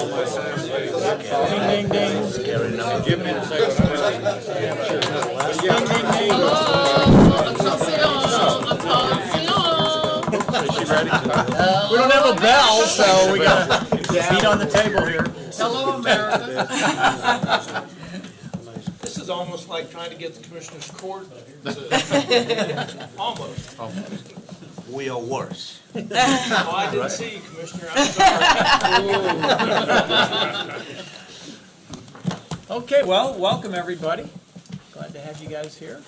Ding, ding, ding. Give me a second. Ding, ding, ding. Is she ready? We don't have a bell, so we got feet on the table here. Hello, America. This is almost like trying to get the commissioner's court. Almost. We are worse. Oh, I didn't see you, Commissioner. I'm sorry. Okay, well, welcome everybody. Glad to have you guys here.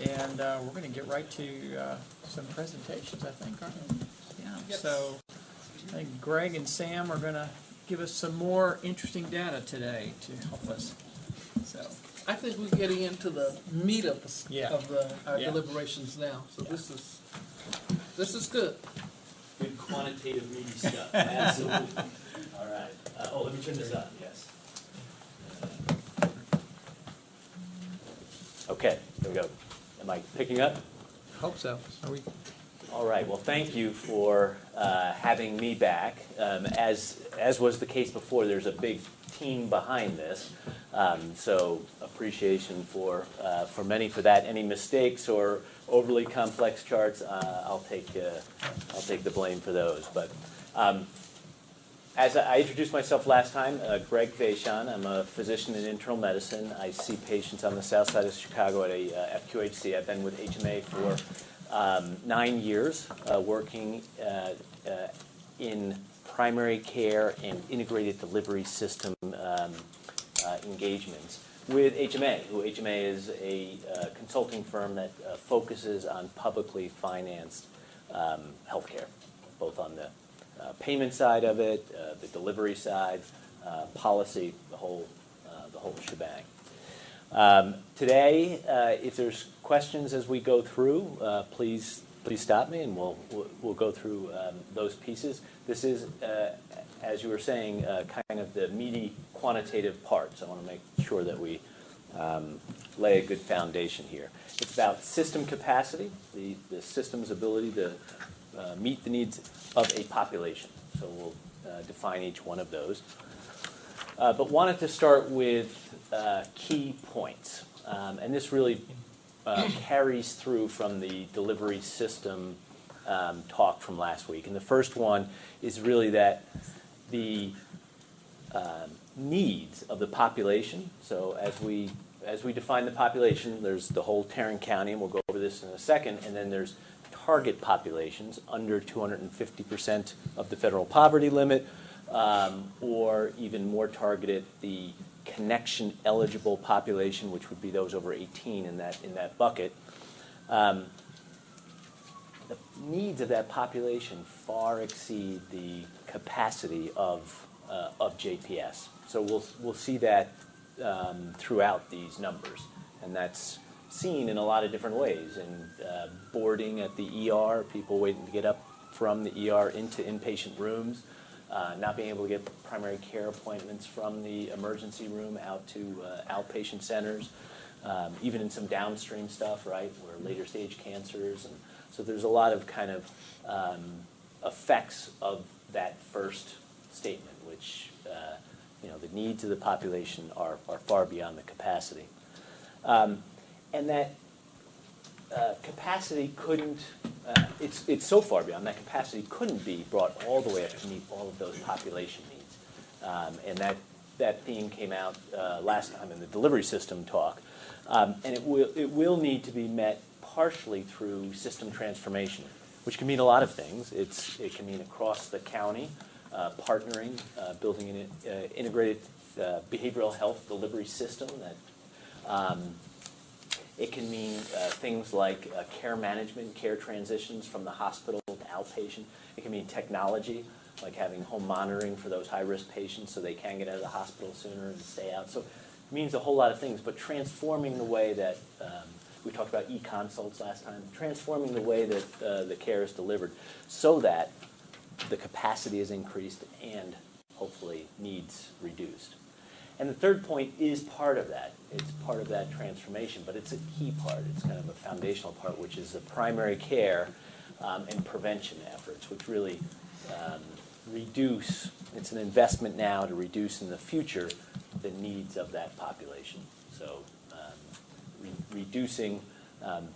And we're going to get right to some presentations, I think, aren't we? Yeah. Yes. So I think Greg and Sam are going to give us some more interesting data today to help us. So I think we're getting into the meat of our Yeah. deliberations now. So this is good. Good quantitative meaty stuff. Absolutely. All right. Let me turn this on. Yes. Okay. There we go. Am I picking up? Hope so. are we? All right. Well, thank you for having me back. As was the case before, there's a big team behind this, so appreciation for many for that. Any mistakes or overly complex charts, I'll take the blame for those. But as I introduced myself last time, Greg Vaishon. I'm a physician in internal medicine. I see patients on the south side of Chicago at a FQHC. I've been with HMA for 9 years, working in primary care and integrated delivery system engagements with HMA, who HMA is a consulting firm that focuses on publicly financed healthcare, both on the payment side of it, the delivery side, policy, the whole shebang. Today, if there's questions as we go through, please stop me, and we'll go through those pieces. This is, as you were saying, kind of the meaty quantitative part. So I want to make sure that we lay a good foundation here. It's about system capacity, the system's ability to meet the needs of a population. So we'll define each one of those. But wanted to start with key points. And this really carries through from the delivery system talk from last week. And the first one is really that the needs of the population. So as we define the population, there's the whole Tarrant County, and we'll go over this in a second, and then there's target populations under 250% of the federal poverty limit, or even more targeted, the connection eligible population, which would be those over 18 in that bucket. The needs of that population far exceed the capacity of JPS. So we'll see that throughout these numbers, and that's seen in a lot of different ways. In boarding at the ER, people waiting to get up from the ER into inpatient rooms, not being able to get primary care appointments from the emergency room out to outpatient centers, even in some downstream stuff, right, where later stage cancers. And so there's a lot of kind of effects of that first statement, which the needs of the population are far beyond the capacity. And that capacity couldn't, it's so far beyond, that capacity couldn't be brought all the way up to meet all of those population needs. And that theme came out last time in the delivery system talk. And it will need to be met partially through system transformation, which can mean a lot of things. It can mean across the county, partnering, building an integrated behavioral health delivery system that it can mean things like care management, care transitions from the hospital to outpatient. It can mean technology, like having home monitoring for those high-risk patients so they can get out of the hospital sooner and stay out. So it means a whole lot of things, but transforming the way that, we talked about e-consults last time, transforming the way that the care is delivered so that the capacity is increased and hopefully needs reduced. And the third point is part of that. It's part of that transformation, but it's a key part. It's kind of a foundational part, which is the primary care and prevention efforts, which really reduce, it's an investment now to reduce in the future the needs of that population. So reducing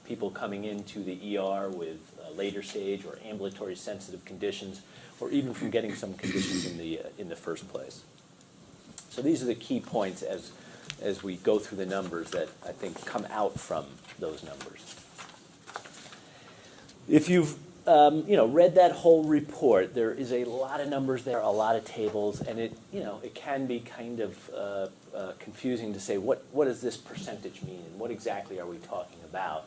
people coming into the ER with later stage or ambulatory sensitive conditions, or even from getting some conditions in the first place. So these are the key points as we go through the numbers that I think come out from those numbers. If you've read that whole report, there is a lot of numbers there, a lot of tables, and it can be kind of confusing to say what does this percentage mean and what exactly are we talking about.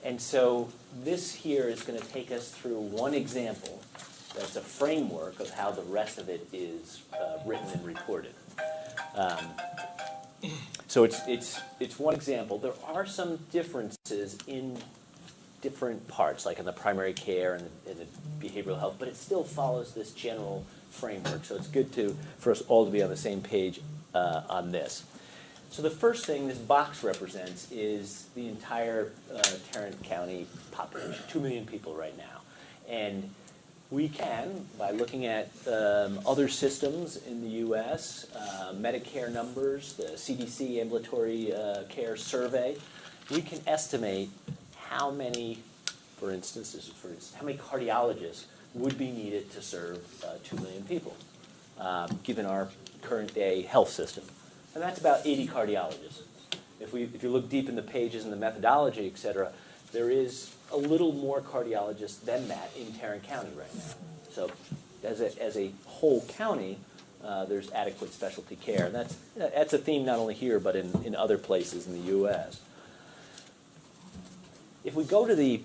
And so this here is going to take us through one example that's a framework of how the rest of it is written and reported. So it's one example. There are some differences in different parts, like in the primary care and the behavioral health, but it still follows this general framework. So it's good for us all to be on the same page on this. So the first thing this box represents is the entire Tarrant County population, 2 million people right now. And we can, by looking at other systems in the U.S., Medicare numbers, the CDC ambulatory care survey, we can estimate how many, for instance, how many cardiologists would be needed to serve 2 million people, given our current day health system. And that's about 80 cardiologists. If you look deep in the pages and the methodology, et cetera, there is a little more cardiologists than that in Tarrant County right now. So as a whole county, there's adequate specialty care. And that's a theme not only here, but in other places in the U.S. If we go to the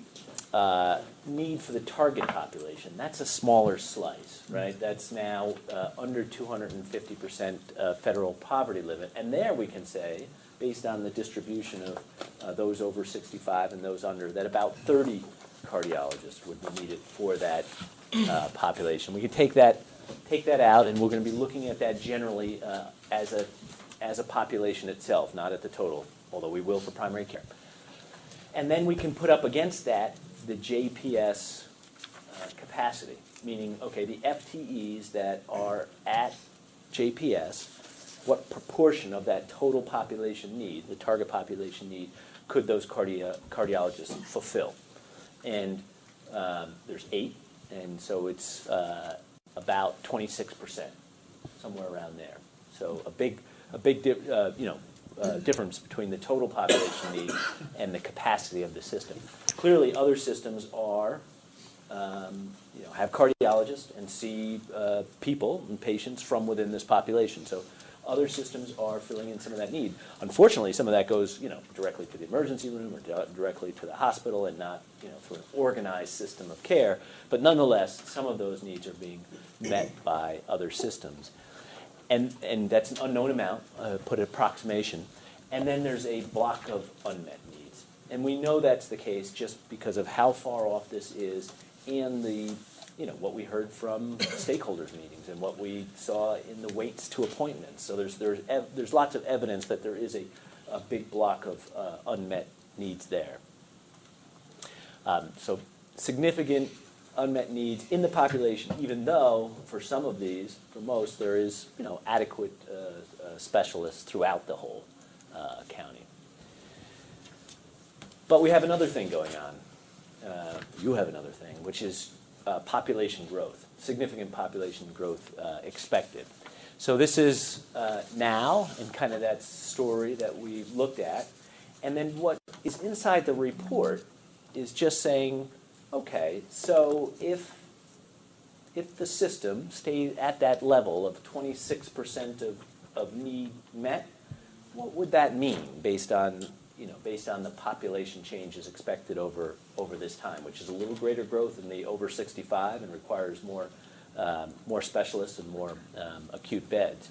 need for the target population, that's a smaller slice, right? That's now under 250% federal poverty limit. And there we can say, based on the distribution of those over 65 and those under, that about 30 cardiologists would be needed for that population. We could take that out, and we're going to be looking at that generally as a population itself, not at the total, although we will for primary care. And then we can put up against that the JPS capacity, meaning, okay, the FTEs that are at JPS, what proportion of that total population need, the target population need, could those cardiologists fulfill? And there's 8, and so it's about 26%, somewhere around there. So a big difference between the total population need and the capacity of the system. Clearly, other systems are have cardiologists and see people and patients from within this population. So other systems are filling in some of that need. Unfortunately, some of that goes directly to the emergency room or directly to the hospital and not through an organized system of care. But nonetheless, some of those needs are being met by other systems. And that's an unknown amount, put an approximation. And then there's a block of unmet needs. And we know that's the case just because of how far off this is and the, what we heard from stakeholders meetings and what we saw in the waits to appointments. So there's lots of evidence that there is a big block of unmet needs there. So significant unmet needs in the population, even though for some of these, for most, there is adequate specialists throughout the whole county. But we have another thing going on. You have another thing, which is population growth, significant population growth expected. So this is now, and kind of that story that we looked at. And then what is inside the report is just saying, okay, so if the system stays at that level of 26% of need met, what would that mean based on the population changes expected over this time, which is a little greater growth in the over 65 and requires more specialists and more acute beds.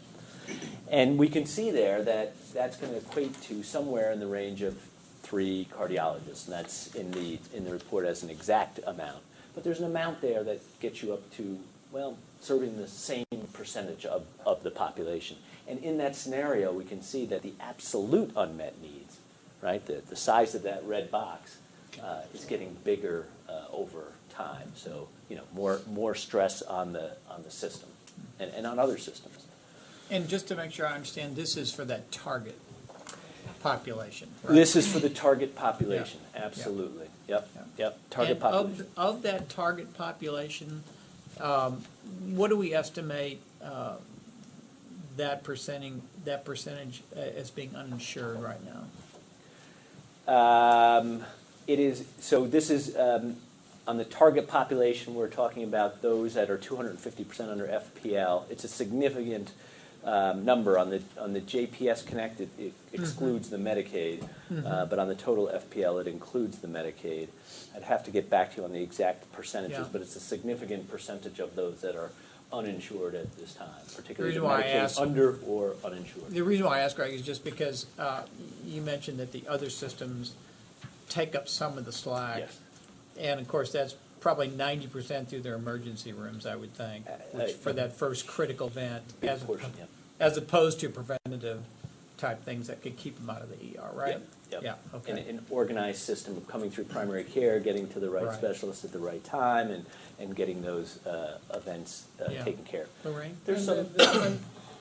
And we can see there that that's going to equate to somewhere in the range of 3 cardiologists, and that's in the report as an exact amount. But there's an amount there that gets you up to, serving the same percentage of the population. And in that scenario, we can see that the absolute unmet needs, right, the size of that red box, is getting bigger over time. So, more stress on the system and on other systems. And just to make sure I understand, this is for that target population, right? This is for the target population, absolutely. Yep, Yeah. yep, target And population. of that target population, what do we estimate that percentage as being uninsured right now? It is, so this is, on the target population, we're talking about those that are 250% under FPL. It's a significant number. On the JPS Connect, it excludes the Medicaid, but on the total FPL, it includes the Medicaid. I'd have to get back to you on the exact percentages, Yeah. but it's a significant percentage of those that are uninsured at this time, particularly the reason why I Medicaid asked- under or uninsured. The reason why I ask, Greg, is just because you mentioned that the other systems take up some of the slack. Yes. And of course, that's probably 90% through their emergency rooms, I would think, which for that first critical event, Big portion, yeah. as opposed to preventative type things that could keep them out of the ER, right? Yep, yep. Yeah, okay. An organized system of coming through primary care, getting to the right Right. specialist at the right time, and getting those events Yeah. taken care of. Lorraine? There's some,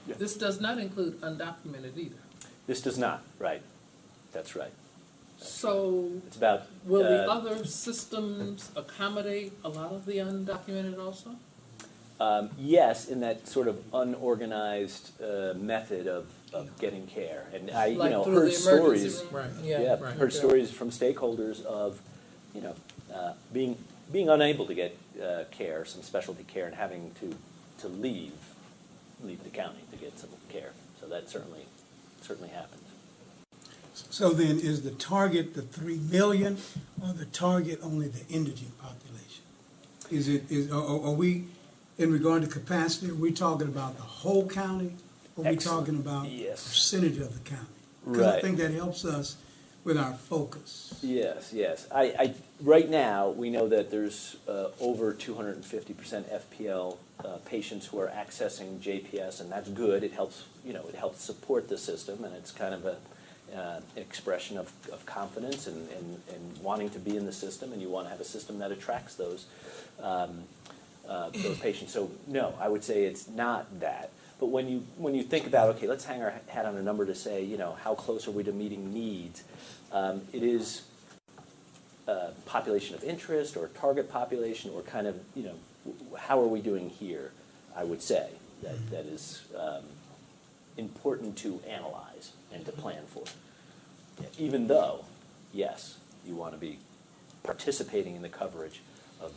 This does not include undocumented either. this does not, right, that's right. So It's about, will the other systems accommodate a lot of the undocumented also? yes, in that sort of unorganized method of getting care. And I, Like through heard the emergency stories. room? Right. Yeah, right. heard stories from stakeholders of, being unable to get care, some specialty care, and having to leave the county to get some care. So that certainly happens. So then, is the target the 3 million, or the target only the indigent population? Are we, in regard to capacity, are we talking about the whole county? Or are we Excellent. talking about Yes. percentage of the county? Because I Right. think that helps us with our focus. Yes, yes. Right now, we know that there's over 250% FPL patients who are accessing JPS, and that's good. It helps, it helps support the system, and it's kind of an expression of confidence and wanting to be in the system, and you want to have a system that attracts those patients. So no, I would say it's not that. But when you think about, okay, let's hang our hat on a number to say, how close are we to meeting needs? It is population of interest or target population, or kind of, how are we doing here, I would say, that is important to analyze and to plan for. Even though, yes, you want to be participating in the coverage of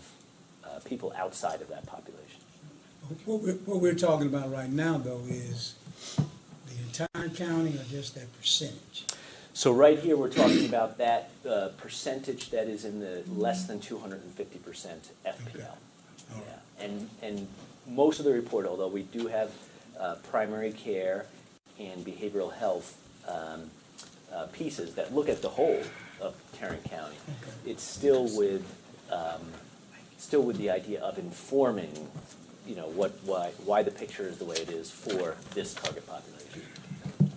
people outside of that population. What we're talking about right now, though, is the entire county or just that percentage? So right here, we're talking about that percentage that is in the less than 250% FPL. Yeah. And most of the report, although we do have primary care and behavioral health pieces that look at the whole of Tarrant County, it's still with the idea of informing, why the picture is the way it is for this target population.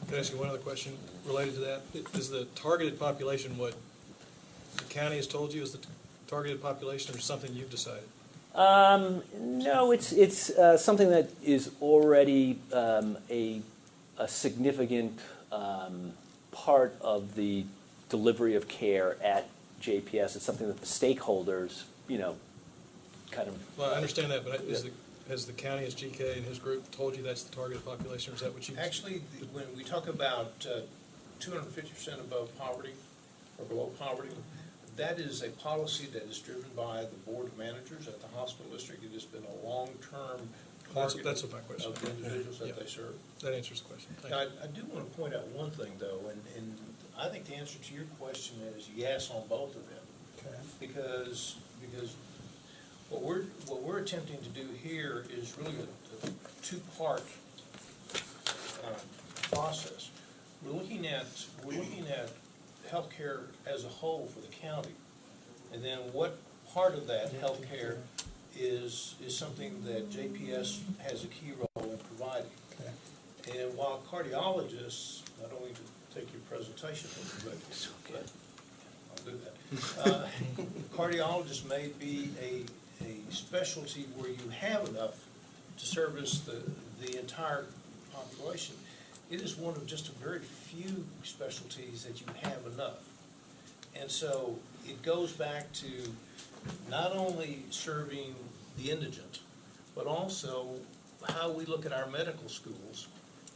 Can I ask you one other question related to that? Is the targeted population what the county has told you is the targeted population, or something you've decided? No, it's something that is already a significant part of the delivery of care at JPS. It's something that the stakeholders, kind of. Well, I understand that, but has the county, as GK and his group, told you that's the targeted population, or is that what you? Actually, when we talk about 250% above poverty or below poverty, that is a policy that is driven by the board of managers at the hospital district. It has been a long-term target That's what my question of the individuals that Yeah. they serve. That answers the question. Thank Now, you. I do want to point out one thing, though, and I think the answer to your question is yes on both of them. Okay. Because what we're attempting to do here is really a two-part process. We're looking at healthcare as a whole for the county, and then what part of that healthcare is something that JPS has a key role in providing. Okay. And while cardiologists, I don't need to take your presentation from you, but do that. Cardiologist may be a specialty where you have enough to service the entire population. It is one of just a very few specialties that you have enough. And so it goes back to not only serving the indigent, but also how we look at our medical schools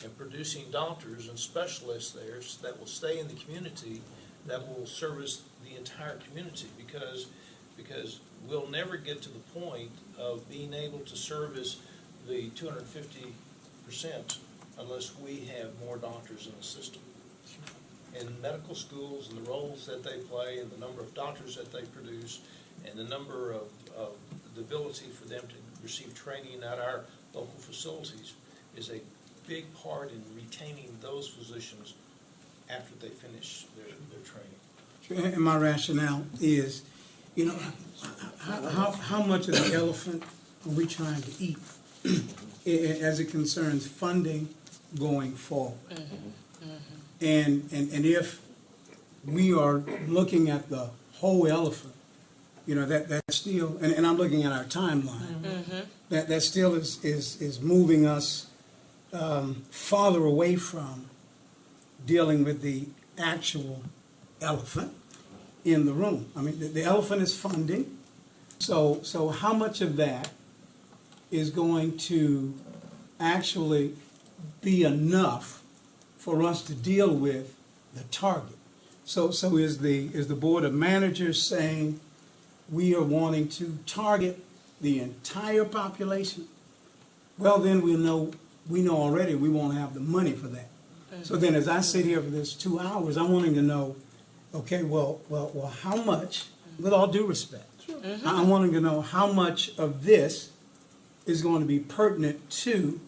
and producing doctors and specialists there that will stay in the community, that will service the entire community, because we'll never get to the point of being able to service the 250% unless we have more doctors in the system. And medical schools and the roles that they play and the number of doctors that they produce and the number of the ability for them to receive training at our local facilities is a big part in retaining those physicians after they finish their training. And my rationale is, you know, how much of the elephant are we trying to eat as it concerns funding going forward? And if we are looking at the whole elephant, you know, that still, and I'm looking at our timeline, that still is moving us farther away from dealing with the actual elephant in the room. I mean, the elephant is funding. So how much of that is going to actually be enough for us to deal with the target? So is the board of managers saying we are wanting to target the entire population? Well, then we know already we won't have the money for that. So then as I sit here for this 2 hours, I'm wanting to know, okay, well, how much, with all due respect, I'm wanting to know how much of this is going to be pertinent to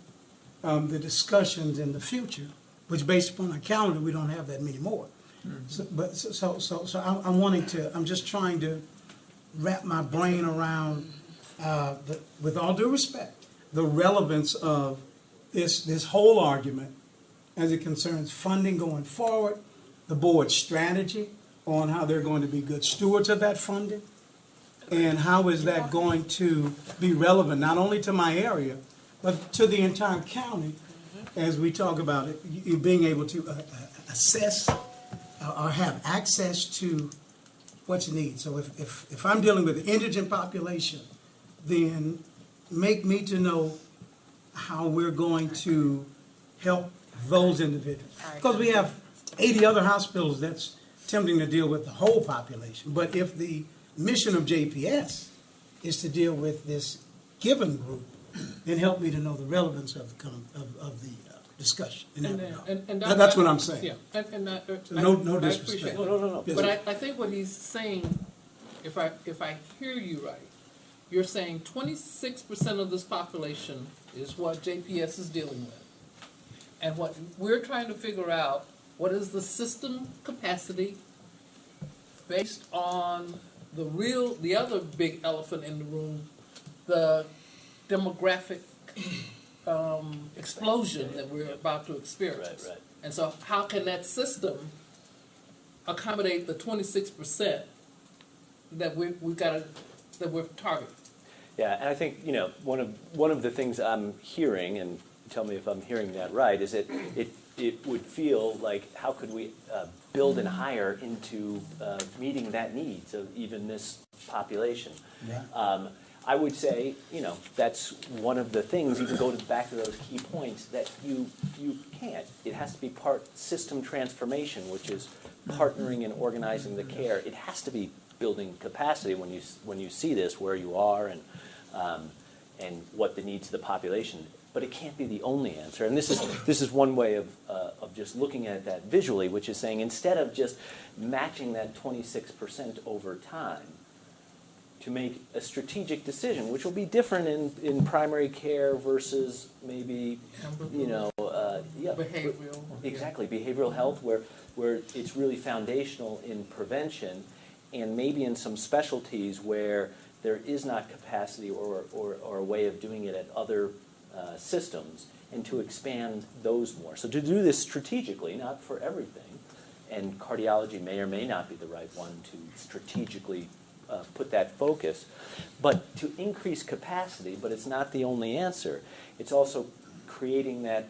the discussions in the future, which based upon our calendar, we don't have that many more. So I'm just trying to wrap my brain around, with all due respect, the relevance of this whole argument as it concerns funding going forward, the board's strategy on how they're going to be good stewards of that funding, and how is that going to be relevant not only to my area, but to the entire county as we talk about it, you being able to assess or have access to what you need. So if I'm dealing with the indigent population, then make me to know how we're going to help those individuals. Because we have 80 other hospitals that's attempting to deal with the whole population. But if the mission of JPS is to deal with this given group, then help me to know the relevance of the discussion. And that's what I'm saying. Yeah, No I disrespect. appreciate No, that. no, no. Yes, But sir. I think what he's saying, if I hear you right, you're saying 26% of this population is what JPS is dealing with. And what we're trying to figure out, what is the system capacity based on the other big elephant in the room, the demographic explosion that we're about to experience. Right. And so how can that system accommodate the 26% that we're targeting? Yeah, and I think, you know, one of the things I'm hearing, and tell me if I'm hearing that right, is that it would feel like how could we build and hire into meeting that needs of even this population. Yeah. I would say, you know, that's one of the things, even go back to those key points, that you can't. It has to be part system transformation, which is partnering and organizing the care. It has to be building capacity when you see this, where you are and what the needs of the population. But it can't be the only answer. And this is one way of just looking at that visually, which is saying instead of just matching that 26% over time, to make a strategic decision, which will be different in primary care versus maybe, you know, Behavioral. Exactly, behavioral health, where it's really foundational in prevention, and maybe in some specialties where there is not capacity or a way of doing it at other systems, and to expand those more. So to do this strategically, not for everything, and cardiology may or may not be the right one to strategically put that focus. But to increase capacity, but it's not the only answer. It's also creating that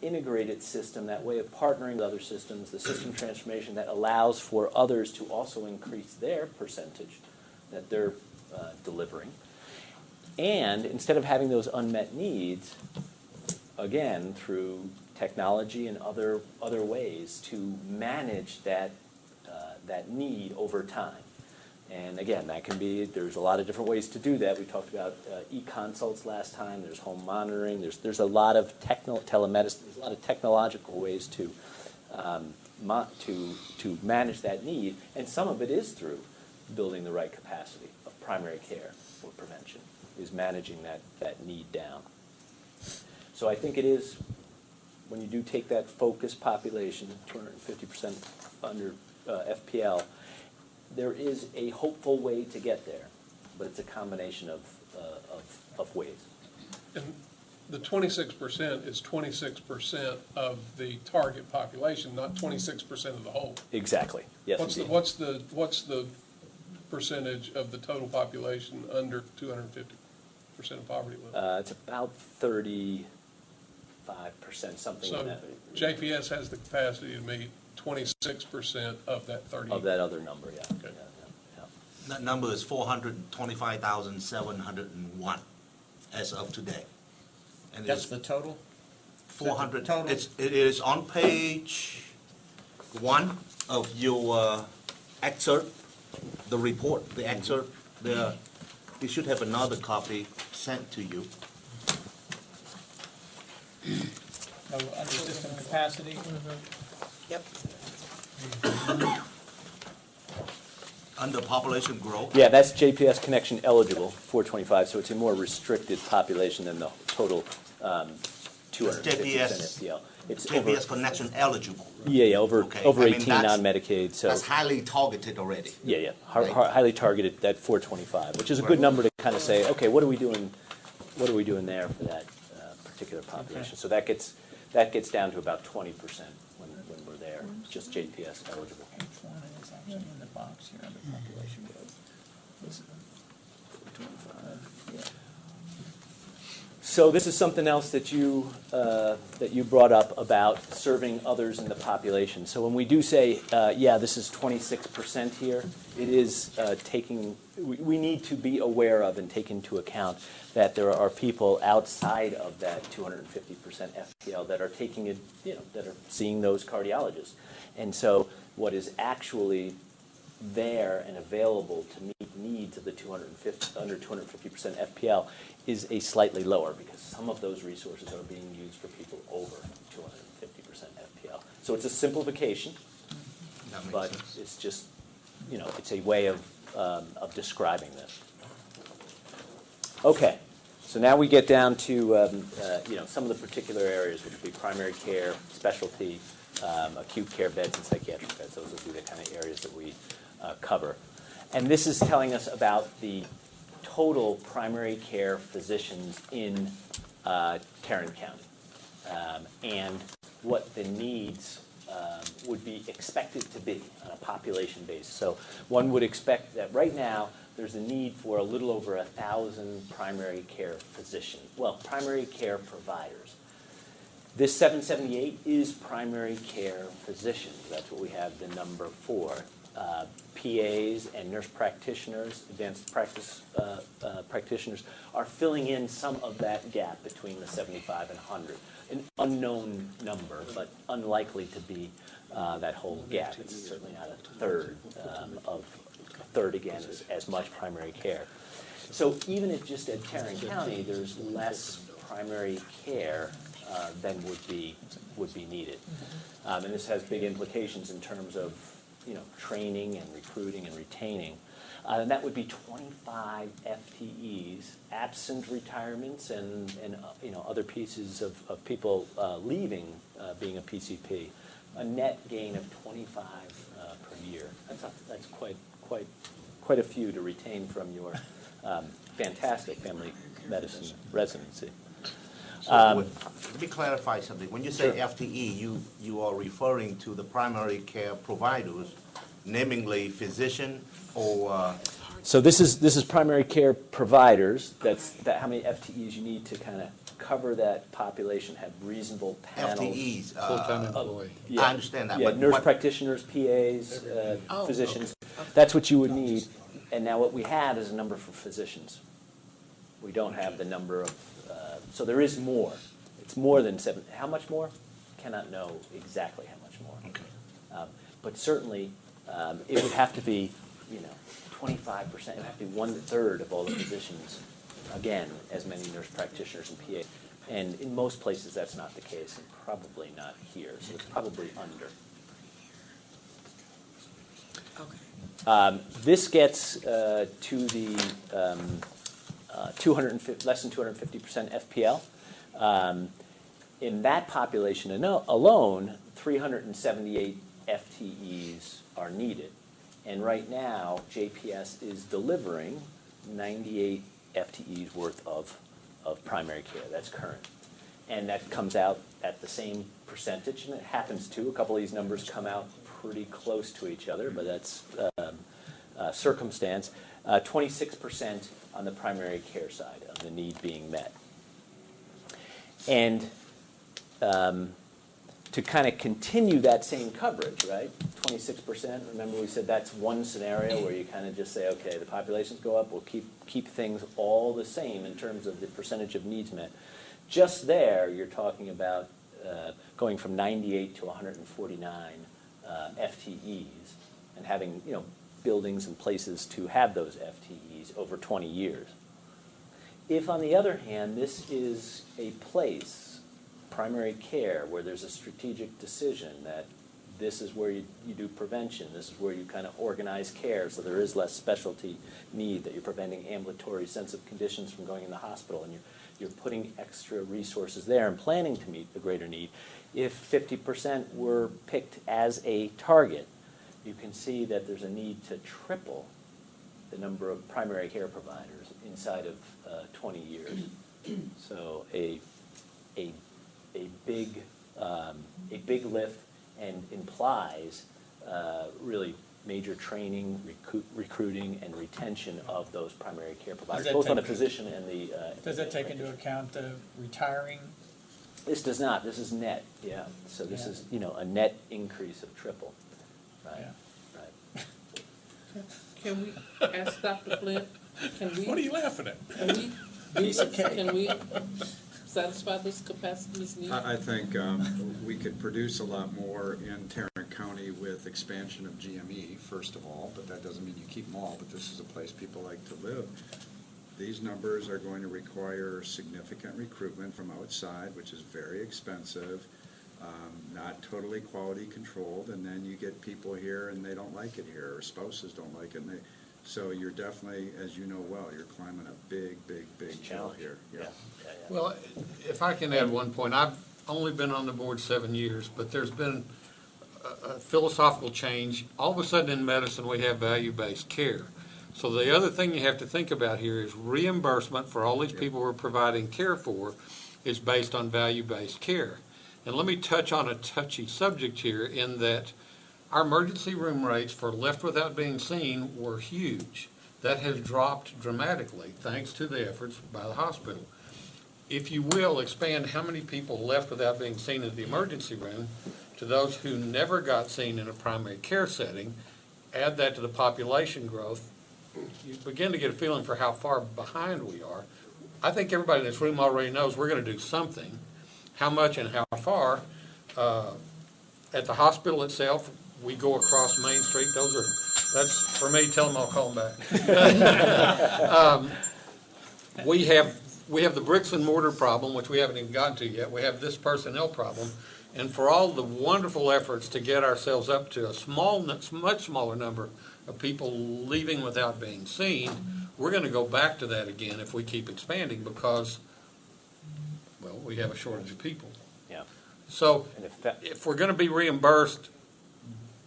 integrated system, that way of partnering with other systems, the system transformation that allows for others to also increase their percentage that they're delivering. And instead of having those unmet needs, again, through technology and other ways to manage that need over time. And again, that can be, there's a lot of different ways to do that. We talked about e-consults last time. There's home monitoring. There's a lot of telemedicine. There's a lot of technological ways to manage that need. And some of it is through building the right capacity of primary care for prevention, is managing that need down. So I think it is, when you do take that focus population, 250% under FPL, there is a hopeful way to get there, but it's a combination of ways. And the 26% is 26% of the target population, not 26% of the whole. Exactly. Yes. Indeed. What's the percentage of the total population under 250% of poverty level? It's about 35%, something So like that. JPS has the capacity to meet 26% of that 30. Of that other number, yeah. Okay. Yeah. That number is 425,701 as of today. And That's it's the total? 400, total? it is on page 1 of your excerpt, the report, the excerpt there. You should have another copy sent to you. Under system capacity? Yep. Under population growth. Yeah, that's JPS connection eligible, 425, so it's a more restricted population than the total 250% FPL. It's JPS connection eligible. Yeah, over Okay. 18 that's- non-Medicaid, so. That's highly targeted already. Yeah, Right. highly targeted at 425, which is a good number to kind of say, okay, what are we doing there for that particular population? Okay. So that gets down to about 20% when we're there, just JPS eligible. Page 1 is actually in the box here under population growth. This is 425, yeah. So this is something else that you brought up about serving others in the population. So when we do say, yeah, this is 26% here, it is we need to be aware of and take into account that there are people outside of that 250% FPL that are taking it, that are seeing those cardiologists. And so what is actually there and available to meet needs of the under 250% FPL is a slightly lower, because some of those resources are being used for people over 250% FPL. So it's a simplification, That makes but sense. it's just, it's a way of describing this. Okay, so now we get down to some of the particular areas, which would be primary care, specialty, acute care beds, and psychiatric beds. Those would be the kind of areas that we cover. And this is telling us about the total primary care physicians in Tarrant County and what the needs would be expected to be on a population basis. So one would expect that right now there's a need for a little over 1,000 primary care physicians, primary care providers. This 778 is primary care physicians. That's what we have the number for. PAs and nurse practitioners, advanced practice practitioners, are filling in some of that gap between the 75 and 100. An unknown number, but unlikely to be that whole gap. It's certainly not a third again, as much primary care. So even if just at Tarrant County, there's less primary care than would be needed. And this has big implications in terms of training and recruiting and retaining. And that would be 25 FTEs, absent retirements and other pieces of people leaving being a PCP. A net gain of 25 per year. That's quite a few to retain from your fantastic family medicine residency. Let me clarify something. When you say Sure. FTE, you are referring to the primary care providers, namely physician or, So this is primary care providers. That's how many FTEs you need to kind of cover that population, have reasonable panels. FTEs. Full-time employee. Yeah. I understand that, Yeah, but nurse what- practitioners, PAs, Oh, physicians. That's what you would need. And now what we have is a number for physicians. We don't have the number of, so there is more. It's more than 7. How much more? Cannot know exactly how much more. Okay. But certainly, it would have to be, 25%. It would have to be 1/3 of all the physicians. Again, as many nurse practitioners and PA. And in most places, that's not the case, and probably not here. So it's probably under. This gets to the 250, less than 250% FPL. In that population alone, 378 FTEs are needed. And right now, JPS is delivering 98 FTEs worth of primary care. That's current. And that comes out at the same percentage, and it happens to. A couple of these numbers come out pretty close to each other, but that's circumstance. 26% on the primary care side of the need being met. And to kind of continue that same coverage, right? 26%, remember we said that's one scenario where you kind of just say, okay, the populations go up, we'll keep things all the same in terms of the percentage of needs met. Just there, you're talking about going from 98 to 149 FTEs and having, buildings and places to have those FTEs over 20 years. If, on the other hand, this is a place, primary care, where there's a strategic decision that this is where you do prevention, this is where you kind of organize care so there is less specialty need, that you're preventing ambulatory sensitive conditions from going in the hospital, and you're putting extra resources there and planning to meet the greater need. If 50% were picked as a target, you can see that there's a need to triple the number of primary care providers inside of 20 years. So a big lift, and implies really major training, recruiting, and retention of those primary care providers, that both on the take- physician and the. Does that take into account the retiring? This does not. This is net. Yeah. So this is a net increase of triple. Right. Yeah. Right. Can we ask Dr. Flint, What are you laughing at? can we do Piece of this? cake. Can we satisfy this capacity, this need? I think we could produce a lot more in Tarrant County with expansion of GME, first of all, but that doesn't mean you keep them all, but this is a place people like to live. These numbers are going to require significant recruitment from outside, which is very expensive, not totally quality controlled, and then you get people here and they don't like it here, or spouses don't like it, and so you're definitely, as you know well, you're climbing a big hill Challenge here. Yeah. Well, if I can add one point, I've only been on the board 7 years, but there's been a philosophical change. All of a sudden in medicine, we have value-based care. So the other thing you have to think about here is reimbursement for all these people we're providing care for is based on value-based care. And let me touch on a touchy subject here in that our emergency room rates for left without being seen were huge. That has dropped dramatically thanks to the efforts by the hospital. If you will, expand how many people left without being seen in the emergency room to those who never got seen in a primary care setting, add that to the population growth, you begin to get a feeling for how far behind we are. I think everybody in this room already knows we're going to do something. How much and how far? At the hospital itself, we go across Main Street. That's for me. Tell them I'll call them back. We have the bricks and mortar problem, which we haven't even gotten to yet. We have this personnel problem. And for all the wonderful efforts to get ourselves up to a much smaller number of people leaving without being seen, we're going to go back to that again if we keep expanding because, well, we have a shortage of people. Yeah. So And if that, if we're going to be reimbursed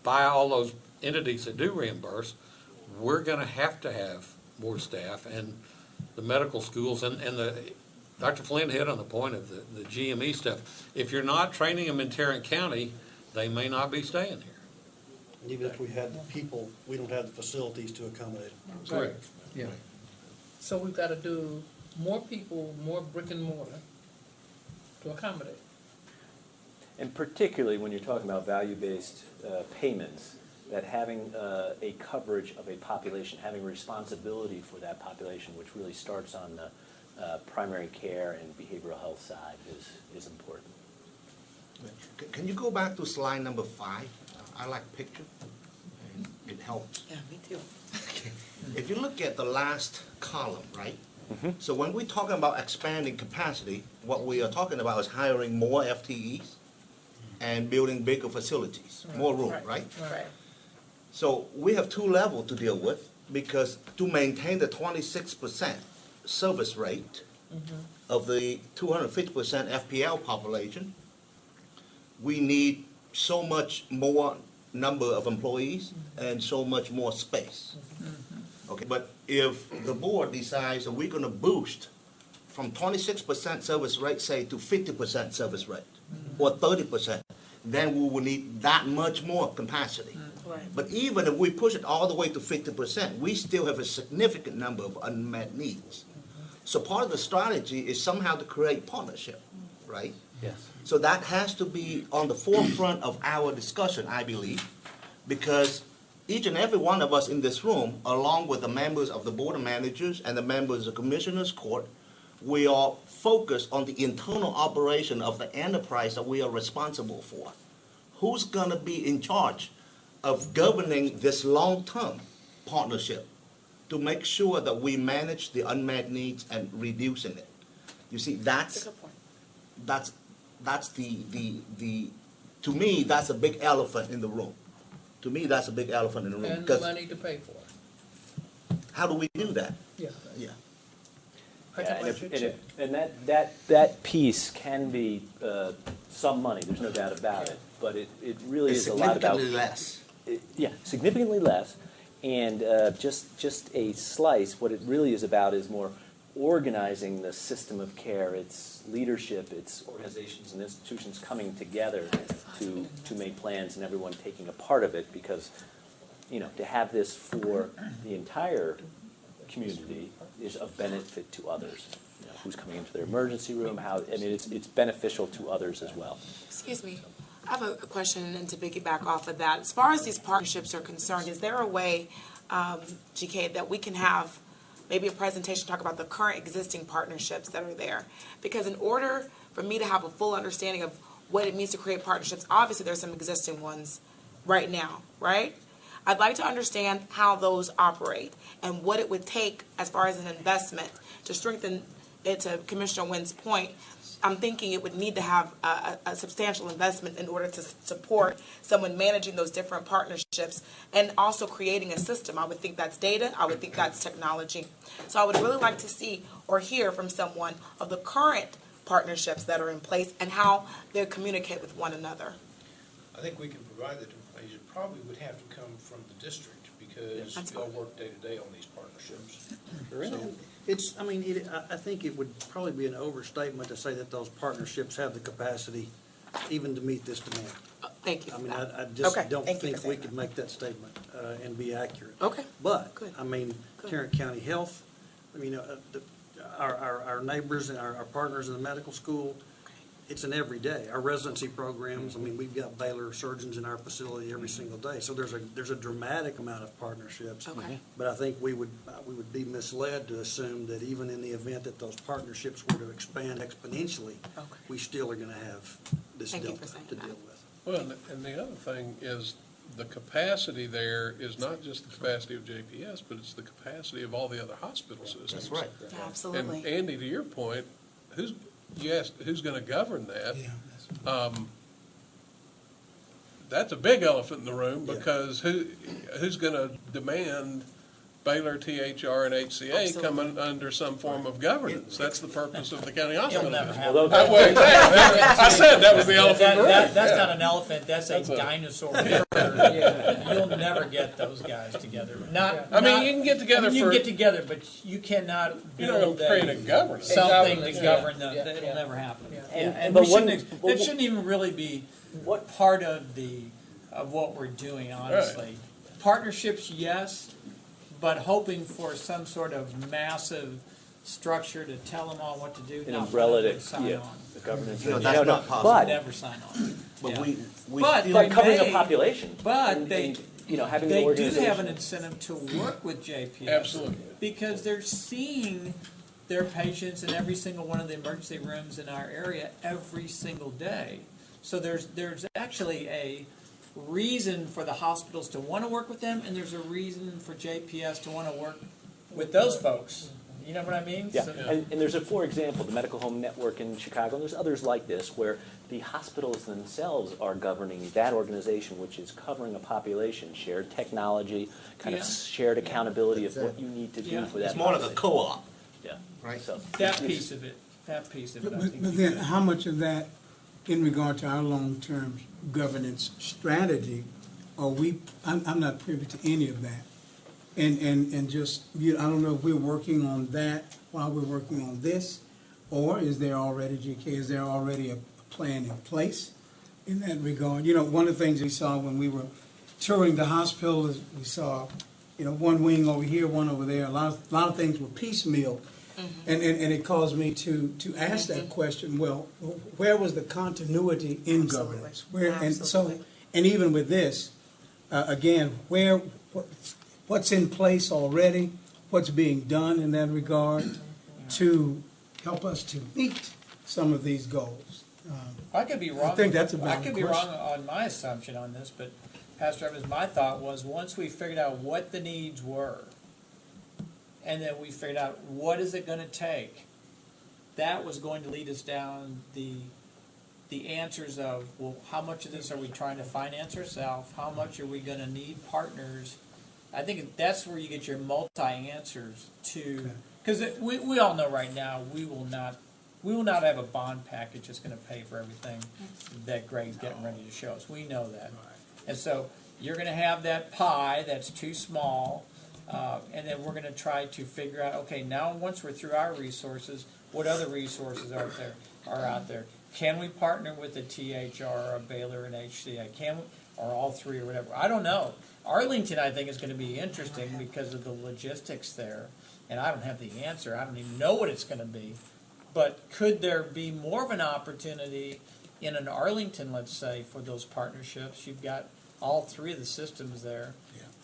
by all those entities that do reimburse, we're going to have more staff, and the medical schools and the Dr. Flynn hit on the point of the GME stuff. If you're not training them in Tarrant County, they may not be staying here. And even if we had the people, we don't have the facilities to accommodate them. Correct. Yeah. So we've got to do more people, more brick and mortar to accommodate. And particularly when you're talking about value-based payments, that having a coverage of a population, having responsibility for that population, which really starts on the primary care and behavioral health side, is important. Can you go back to slide number 5? I like picture. And it helps. Yeah, me too. If you look at the last column, right? So when we're talking about expanding capacity, what we are talking about is hiring more FTEs and building bigger facilities, more room, right? Right. So we have two levels to deal with, because to maintain the 26% service rate of the 250% FPL population, we need so much more number of employees and so much more space. Okay, but if the board decides that we're gonna boost from 26% service rate, say, to 50% service rate, or 30%, then we will need that much more capacity. Right. But even if we push it all the way to 50%, we still have a significant number of unmet needs. So part of the strategy is somehow to create partnership, right? Yes. So that has to be on the forefront of our discussion, I believe, because each and every one of us in this room, along with the members of the Board of Managers and the members of the Commissioners Court, we are focused on the internal operation of the enterprise that we are responsible for. Who's going to be in charge of governing this long-term partnership to make sure that we manage the unmet needs and reducing it? You see, That's a good point. that's the to me, that's a big elephant in the room. To me, that's a big elephant in the room. And the Because money to pay for it. how do we do that? Yeah. Yeah. I Yeah, think and we if- should and check. if- and that piece can be some money, there's no doubt about it, but it really It's is a lot about. significantly less. Yeah, significantly less, and just a slice. What it really is about is more organizing the system of care, its leadership, its organizations and institutions coming together to make plans and everyone taking a part of it, because, you know, to have this for the entire community is of benefit to others. You know, who's coming into their emergency room, how, I mean, it's beneficial to others as well. Excuse me. I have a question, and to piggyback off of that, as far as these partnerships are concerned, is there a way, GK, that we can have maybe a presentation, talk about the current existing partnerships that are there? Because in order for me to have a full understanding of what it means to create partnerships, obviously there's some existing ones right now, right? I'd like to understand how those operate and what it would take as far as an investment to strengthen it. To Commissioner Wynn's point, I'm thinking it would need to have a substantial investment in order to support someone managing those different partnerships and also creating a system. I would think that's data. I would think that's technology. So I would really like to see or hear from someone of the current partnerships that are in place and how they communicate with one another. I think we can provide that information. It probably would have to come from the district, because That's y'all fine. work day to day on these partnerships. So it's, I mean, I think it would probably be an overstatement to say that those partnerships have the capacity even to meet this demand. Thank you I for mean, that. I just Okay, don't thank you think for we saying could that. make that statement and be accurate. Okay. But, Good. I mean, Good. Tarrant County Health, I mean, our neighbors and our partners in the medical school, it's an everyday. Our residency programs, I mean, we've got Baylor surgeons in our facility every single day. So there's a dramatic amount of partnerships. Okay. But I think we would be misled to assume that even in the event that those partnerships were to expand exponentially, Okay. we still are gonna have this Thank you delta for saying to that. deal with. Well, and the other thing is, the capacity there is not just the capacity of JPS, but it's the capacity of all the other hospital systems. That's right. Yeah, And absolutely. Andy, to your point, you asked who's gonna govern that? Yeah, that's- That's a big elephant in the room, Yeah. because who's gonna demand Baylor, THR, and HCA come under some form of governance. That's the purpose of the county hospital. It'll never district. happen. Well, exactly. I said that was the elephant in the room. That's not an elephant, that's a dinosaur. You'll never get those guys together. I mean, you can get together you for- can get together, but you cannot You're not build gonna create a governance. something to Yeah. govern them. Yeah. It'll never happen. Yeah. Yeah, And- and but we shouldn't, one- that shouldn't even really be part of what we're doing, honestly. Partnerships, yes, but hoping for some sort of massive structure to tell them all what to do. An no, umbrella I would to, sign yeah, on. the governance. You know, that's not possible. But, Never sign on. But Yeah. we But still. but covering may- a population. But and- they, and, you know, having an they do organization. have an incentive to work with JPS. Absolutely. Because they're seeing their patients in every single one of the emergency rooms in our area every single day. So there's actually a reason for the hospitals to want to work with them, and there's a reason for JPS to want to work with those folks. You know what I mean? Yeah, So- and there's for example, the Medical Home Network in Chicago, and there's others like this, where the hospitals themselves are governing that organization, which is covering a population, shared technology, kind Yeah. of shared accountability of what you need to do Yeah. for that It's more like a population. co-op. Yeah, right? So That piece of it, I think. But then, how much of that, in regard to our long-term governance strategy, are we, I'm not privy to any of that. And just, I don't know if we're working on that while we're working on this, or is there already, GK, is there already a plan in place in that regard? You know, one of the things we saw when we were touring the hospital is we saw, one wing over here, one over there. A lot of things were piecemeal. And it caused me to ask that question, well, where was the continuity in governance? And even with this, again, what's in place already, what's being done in that regard to help us to meet some of these goals? I could be wrong. I think that's a I valid could be question. wrong on my assumption on this, but Pastor Evans, my thought was once we figured out what the needs were, and then we figured out what is it going to take, that was going to lead us down the answers of, well, how much of this are we trying to finance ourselves? How much are we going to need partners? I think that's where you get your multi-answers to, because we all know right now we will not have a bond package that's going to pay for everything that Greg's getting ready to show us. We know that. And so you're going to have that pie that's too small, and then we're going to try to figure out, okay, now once we're through our resources, what other resources are out there? Can we partner with a THR, a Baylor, and HCA? Or all three, or whatever? I don't know. Arlington, I think, is going to be interesting because of the logistics there, and I don't have the answer. I don't even know what it's going to be. But could there be more of an opportunity in an Arlington, let's say, for those partnerships? You've got all three of the systems there,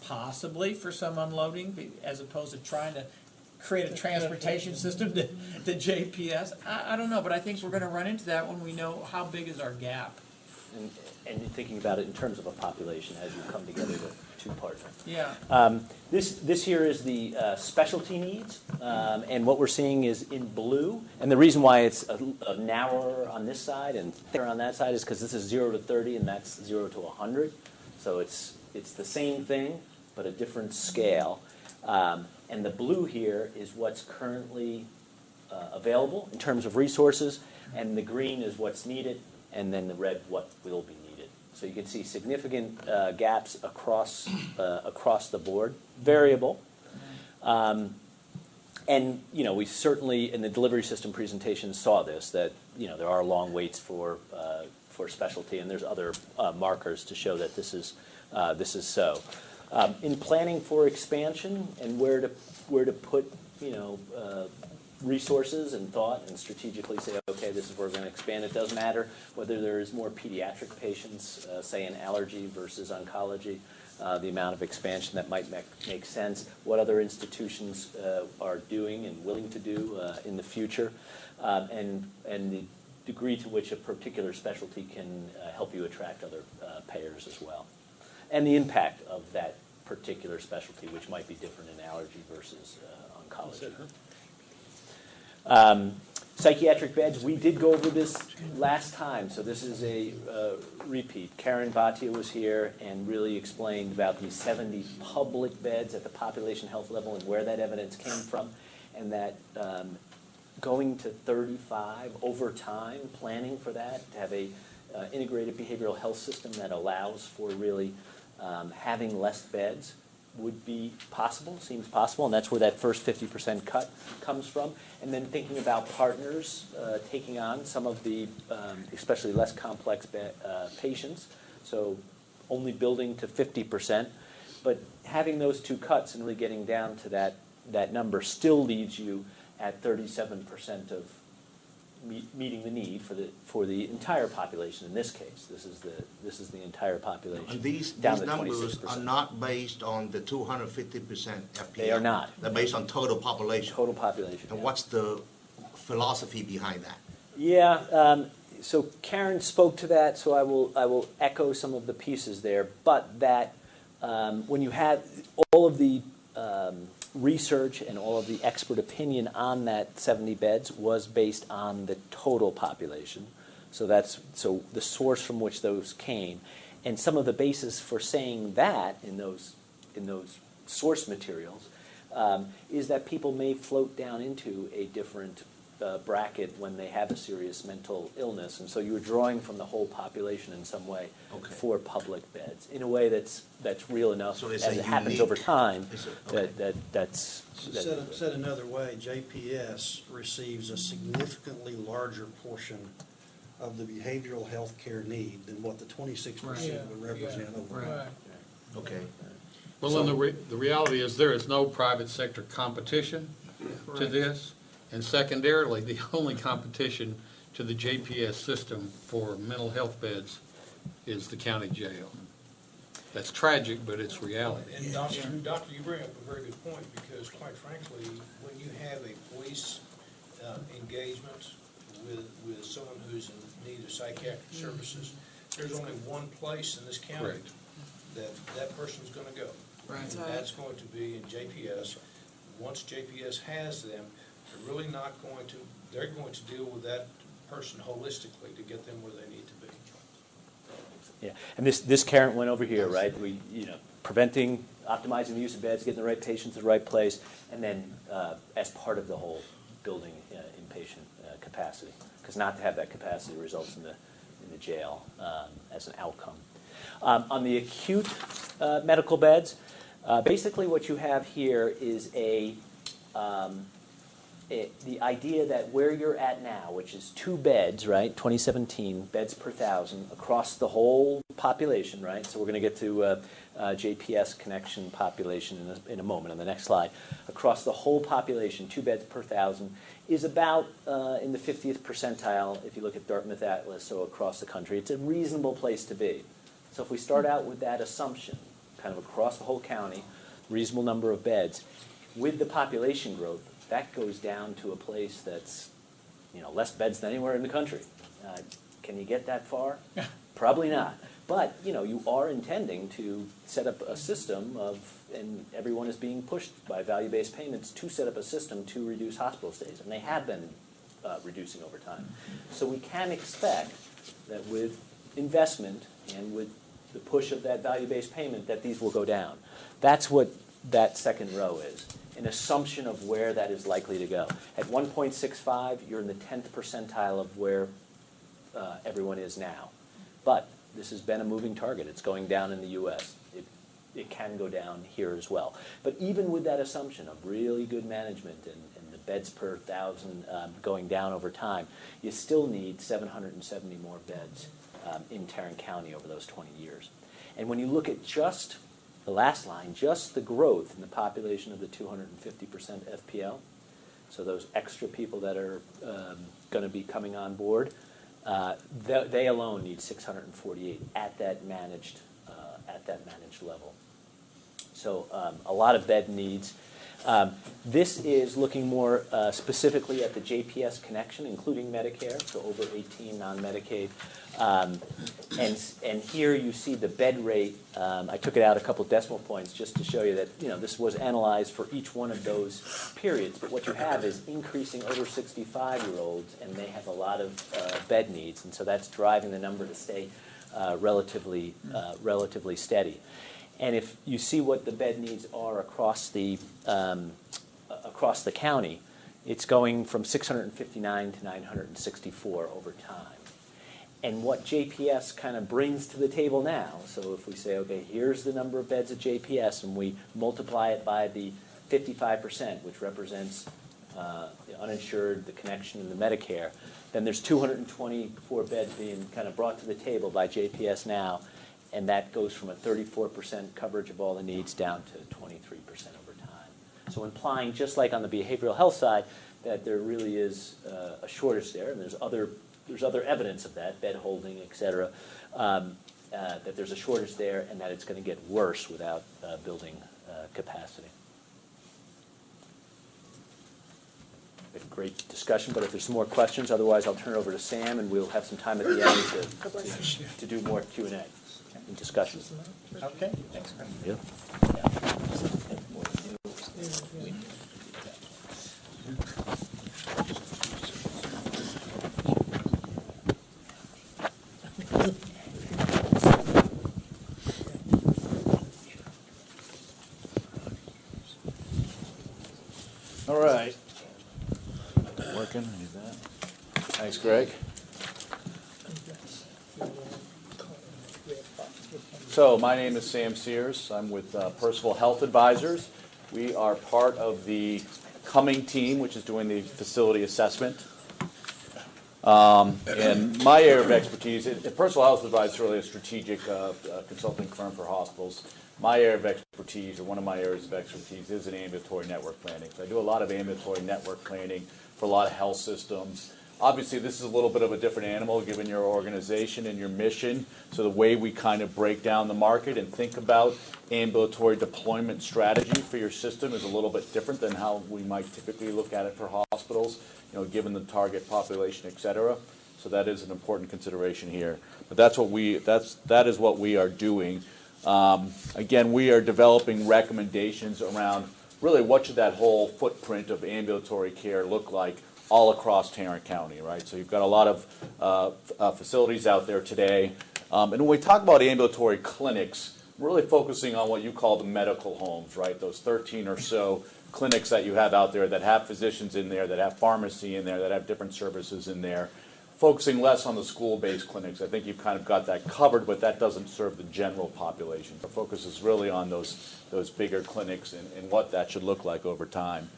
possibly for some unloading, as opposed to trying to create a transportation system to JPS. I don't know, but I think we're going to run into that when we know how big is our gap. and thinking about it in terms of a population as you come together to partner. Yeah. This here is the specialty needs, and what we're seeing is in blue. And the reason why it's a narrower on this side and thicker on that side is because this is 0 to 30 and that's 0 to 100. So it's the same thing, but a different scale. And the blue here is what's currently available in terms of resources, and the green is what's needed, and then the red what will be needed. So you can see significant gaps across the board, variable. And we certainly in the delivery system presentation saw this, that there are long waits for specialty, and there's other markers to show that this is so. In planning for expansion and where to put resources and thought and strategically say, okay, this is where we're going to expand. It does matter whether there is more pediatric patients, say in allergy versus oncology, the amount of expansion that might make sense, what other institutions are doing and willing to do in the future, and the degree to which a particular specialty can help you attract other payers as well. And the impact of that particular specialty, which might be different in allergy versus oncology. Psychiatric beds, we did go over this last time, so this is a repeat. Karen Bhatia was here and really explained about these 70 public beds at the population health level and where that evidence came from, and that going to 35 over time, planning for that, to have a integrated behavioral health system that allows for really having less beds would be possible, seems possible, and that's where that first 50% cut comes from. And then thinking about partners taking on some of the, especially less complex patients, so only building to 50%, but having those two cuts and really getting down to that number still leaves you at 37% of meeting the need for the entire population. In this case, this is the entire population. And these down to numbers 26%. are not based on the 250% FPL. They are not. They're based on total population. Total population. And yeah. what's the philosophy behind that? Yeah, so Karen spoke to that, so I will echo some of the pieces there, but that when you have all of the research and all of the expert opinion on that 70 beds was based on the total population. So the source from which those came, and some of the basis for saying that in those source materials is that people may float down into a different bracket when they have a serious mental illness, and so you were drawing from the whole population in some way for public beds in a way that's real enough, So it's as a it happens unique- over time. Okay. That's Said another way, JPS receives a significantly larger portion of the behavioral health care need than what the 26% would represent overall. Right. Okay. Well, and the reality is there is no private sector competition to this. And secondarily, the only competition to the JPS system for mental health beds is the county jail. That's tragic, but it's reality. And Doctor, you bring up a very good point, because quite frankly, when you have a police engagement with someone who's in need of psychiatric services, there's only one place in this county Correct. that person's gonna go. Right. And that's going to be in JPS. Once JPS has them, they're really not going to, they're going to deal with that person holistically to get them where they need to be. Yeah, and this Karen went over here, right? We, preventing, optimizing the use of beds, getting the right patients in the right place, and then as part of the whole building inpatient capacity, because not to have that capacity results in the jail as an outcome. On the acute medical beds, basically what you have here is the idea that where you're at now, which is 2 beds, right, 2017, beds per 1,000 across the whole population, right? So we're going to get to JPS connection population in a moment on the next slide. Across the whole population, 2 beds per 1,000 is about in the 50th percentile if you look at Dartmouth Atlas, so across the country. It's a reasonable place to be. So if we start out with that assumption, kind of across the whole county, reasonable number of beds, with the population growth, that goes down to a place that's, less beds than anywhere in the country. Can you get that far? Probably not. But, you are intending to set up a system and everyone is being pushed by value-based payments to set up a system to reduce hospital stays. And they have been reducing over time. So we can expect that with investment and with the push of that value-based payment, that these will go down. That's what that second row is. An assumption of where that is likely to go. At 1.65, you're in the 10th percentile of where everyone is now. But this has been a moving target. It's going down in the U.S. It can go down here as well. But even with that assumption of really good management and the beds per 1,000 going down over time, you still need 770 more beds in Tarrant County over those 20 years. And when you look at just the last line, just the growth in the population of the 250% FPL, so those extra people that are going to be coming on board, they alone need 648 at that managed level. So a lot of bed needs. This is looking more specifically at the JPS connection, including Medicare, so over 18, non-Medicaid. And here you see the bed rate. I took it out a couple decimal points just to show you that this was analyzed for each one of those periods. But what you have is increasing over 65-year-olds, and they have a lot of bed needs, and so that's driving the number to stay relatively steady. And if you see what the bed needs are across the county, it's going from 659 to 964 over time. And what JPS kind of brings to the table now, so if we say, okay, here's the number of beds at JPS, and we multiply it by the 55%, which represents the uninsured, the connection, and the Medicare, then there's 224 beds being kind of brought to the table by JPS now, and that goes from a 34% coverage of all the needs down to 23% over time. So implying, just like on the behavioral health side, that there really is a shortage there, and there's other evidence of that, bed holding, et cetera, that there's a shortage there and that it's going to get worse without building capacity. Been a great discussion, but if there's some more questions, otherwise I'll turn it over to Sam, and we'll have some time at the end to do more Q&A and discussion. Okay, thanks, Chris. Yeah. All right. Working, I need that. Thanks, Greg. So, my name is Sam Sears. I'm with Percival Health Advisors. We are part of the Coming team, which is doing the facility assessment. And my area of expertise, Percival Health Advisors is really a strategic consulting firm for hospitals. My area of expertise, or one of my areas of expertise, is in ambulatory network planning. So I do a lot of ambulatory network planning for a lot of health systems. Obviously, this is a little bit of a different animal given your organization and your mission. So the way we kind of break down the market and think about ambulatory deployment strategy for your system is a little bit different than how we might typically look at it for hospitals, given the target population, et cetera. So that is an important consideration here. But that is what we are doing. Again, we are developing recommendations around really what should that whole footprint of ambulatory care look like all across Tarrant County, right? So you've got a lot of facilities out there today. And when we talk about ambulatory clinics, we're really focusing on what you call the medical homes, right? Those 13 or so clinics that you have out there that have physicians in there, that have pharmacy in there, that have different services in there. Focusing less on the school-based clinics. I think you've kind of got that covered, but that doesn't serve the general population. The focus is really on those bigger clinics and what that should look like over time.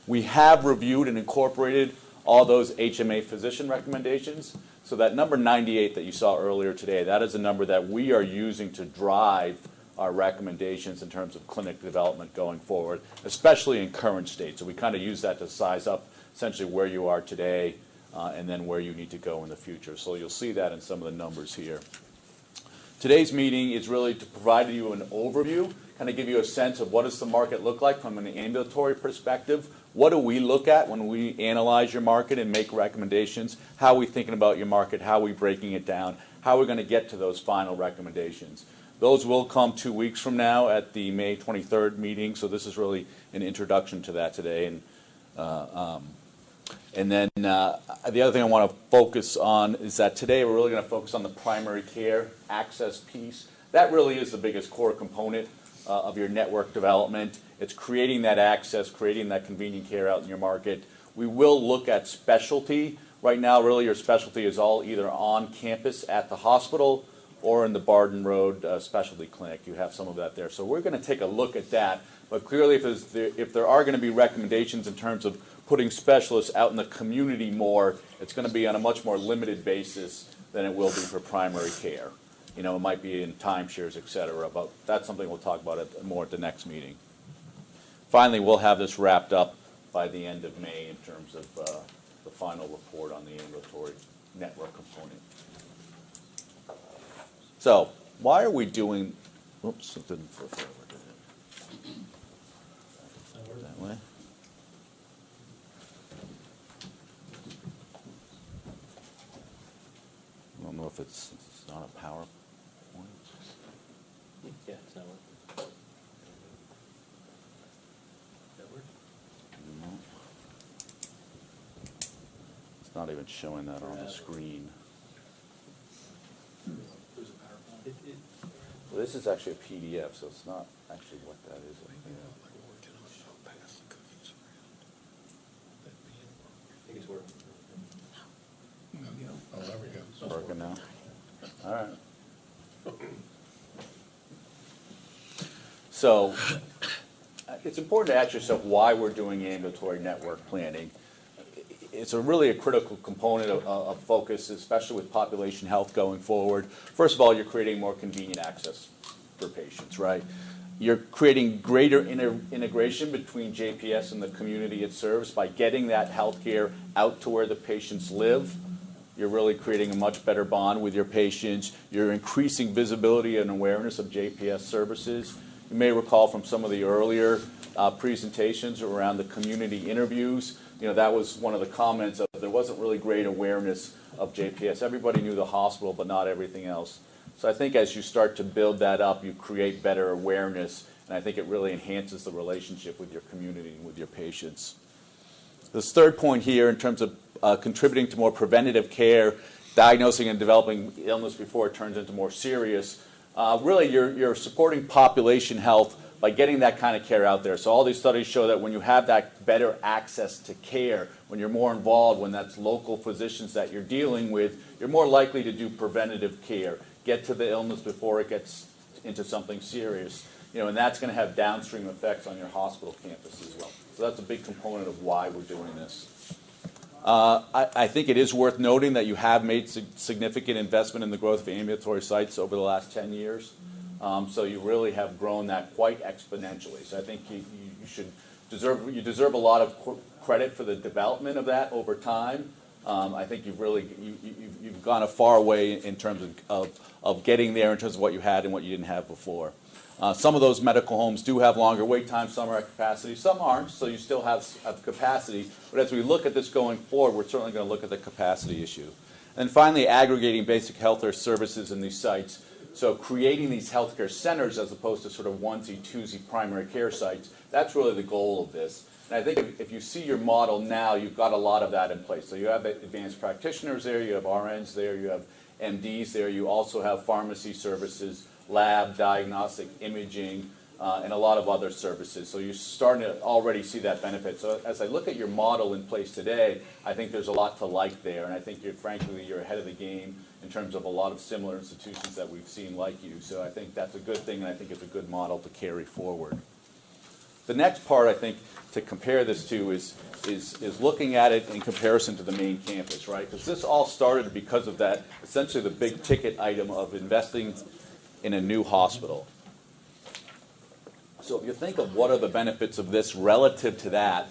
We have reviewed and incorporated all those HMA physician recommendations. So that number 98 that you saw earlier today, that is a number that we are using to drive our recommendations in terms of clinic development going forward, especially in current state. So we kind of use that to size up essentially where you are today and then where you need to go in the future. So you'll see that in some of the numbers here. Today's meeting is really to provide you an overview, kind of give you a sense of what does the market look like from an ambulatory perspective. What do we look at when we analyze your market and make recommendations? How are we thinking about your market? How are we breaking it down? How are we going to get to those final recommendations? Those will come 2 weeks from now at the May 23rd meeting, so this is really an introduction to that today. And then the other thing I want to focus on is that today we're really going to focus on the primary care access piece. That really is the biggest core component of your network development. It's creating that access, creating that convenient care out in your market. We will look at specialty. Right now, really your specialty is all either on campus at the hospital or in the Barden Road Specialty Clinic. You have some of that there. So we're going to take a look at that. But clearly, if there are going to be recommendations in terms of putting specialists out in the community more, it's going to be on a much more limited basis than it will be for primary care. It might be in timeshares, et cetera, but that's something we'll talk about more at the next meeting. Finally, we'll have this wrapped up by the end of May in terms of the final report on the ambulatory network component. So, why are we doing, oops, it didn't flip over, did it? That way. if it's not a PowerPoint. Yeah, it's not working. No. It's not even showing that on the screen. Well, this is actually a PDF, so it's not actually what that is. I think it's working. Oh, there we go. It's working now. All right. So it's important to ask yourself why we're doing ambulatory network planning. It's really a critical component of focus, especially with population health going forward. First of all, you're creating more convenient access for patients, right? You're creating greater integration between JPS and the community it serves by getting that health care out to where the patients live. You're really creating a much better bond with your patients. You're increasing visibility and awareness of JPS services. You may recall from some of the earlier presentations around the community interviews, that was one of the comments of there wasn't really great awareness of JPS. Everybody knew the hospital, but not everything else. So I think as you start to build that up, you create better awareness, and I think it really enhances the relationship with your community and with your patients. This third point here in terms of contributing to more preventative care, diagnosing and developing illness before it turns into more serious, really you're supporting population health by getting that kind of care out there. So all these studies show that when you have that better access to care, when you're more involved, when that's local physicians that you're dealing with, you're more likely to do preventative care, get to the illness before it gets into something serious. And that's going to have downstream effects on your hospital campus as well. So that's a big component of why we're doing this. I think it is worth noting that you have made significant investment in the growth of ambulatory sites over the last 10 years. So you really have grown that quite exponentially. So I think you deserve a lot of credit for the development of that over time. I think you've gone a far way in terms of getting there in terms of what you had and what you didn't have before. Some of those medical homes do have longer wait times, some are at capacity, some aren't, so you still have capacity. But as we look at this going forward, we're certainly going to look at the capacity issue. And finally, aggregating basic healthcare services in these sites. So creating these healthcare centers as opposed to sort of onesie, twosie primary care sites, that's really the goal of this. And I think if you see your model now, you've got a lot of that in place. So you have advanced practitioners there, you have RNs there, you have MDs there, you also have pharmacy services, lab, diagnostic, imaging, and a lot of other services. So you're starting to already see that benefit. So as I look at your model in place today, I think there's a lot to like there, and I think frankly you're ahead of the game in terms of a lot of similar institutions that we've seen like you. So I think that's a good thing, and I think it's a good model to carry forward. The next part, I think, to compare this to is looking at it in comparison to the main campus, right? Because this all started because of that, essentially the big ticket item of investing in a new hospital. So if you think of what are the benefits of this relative to that,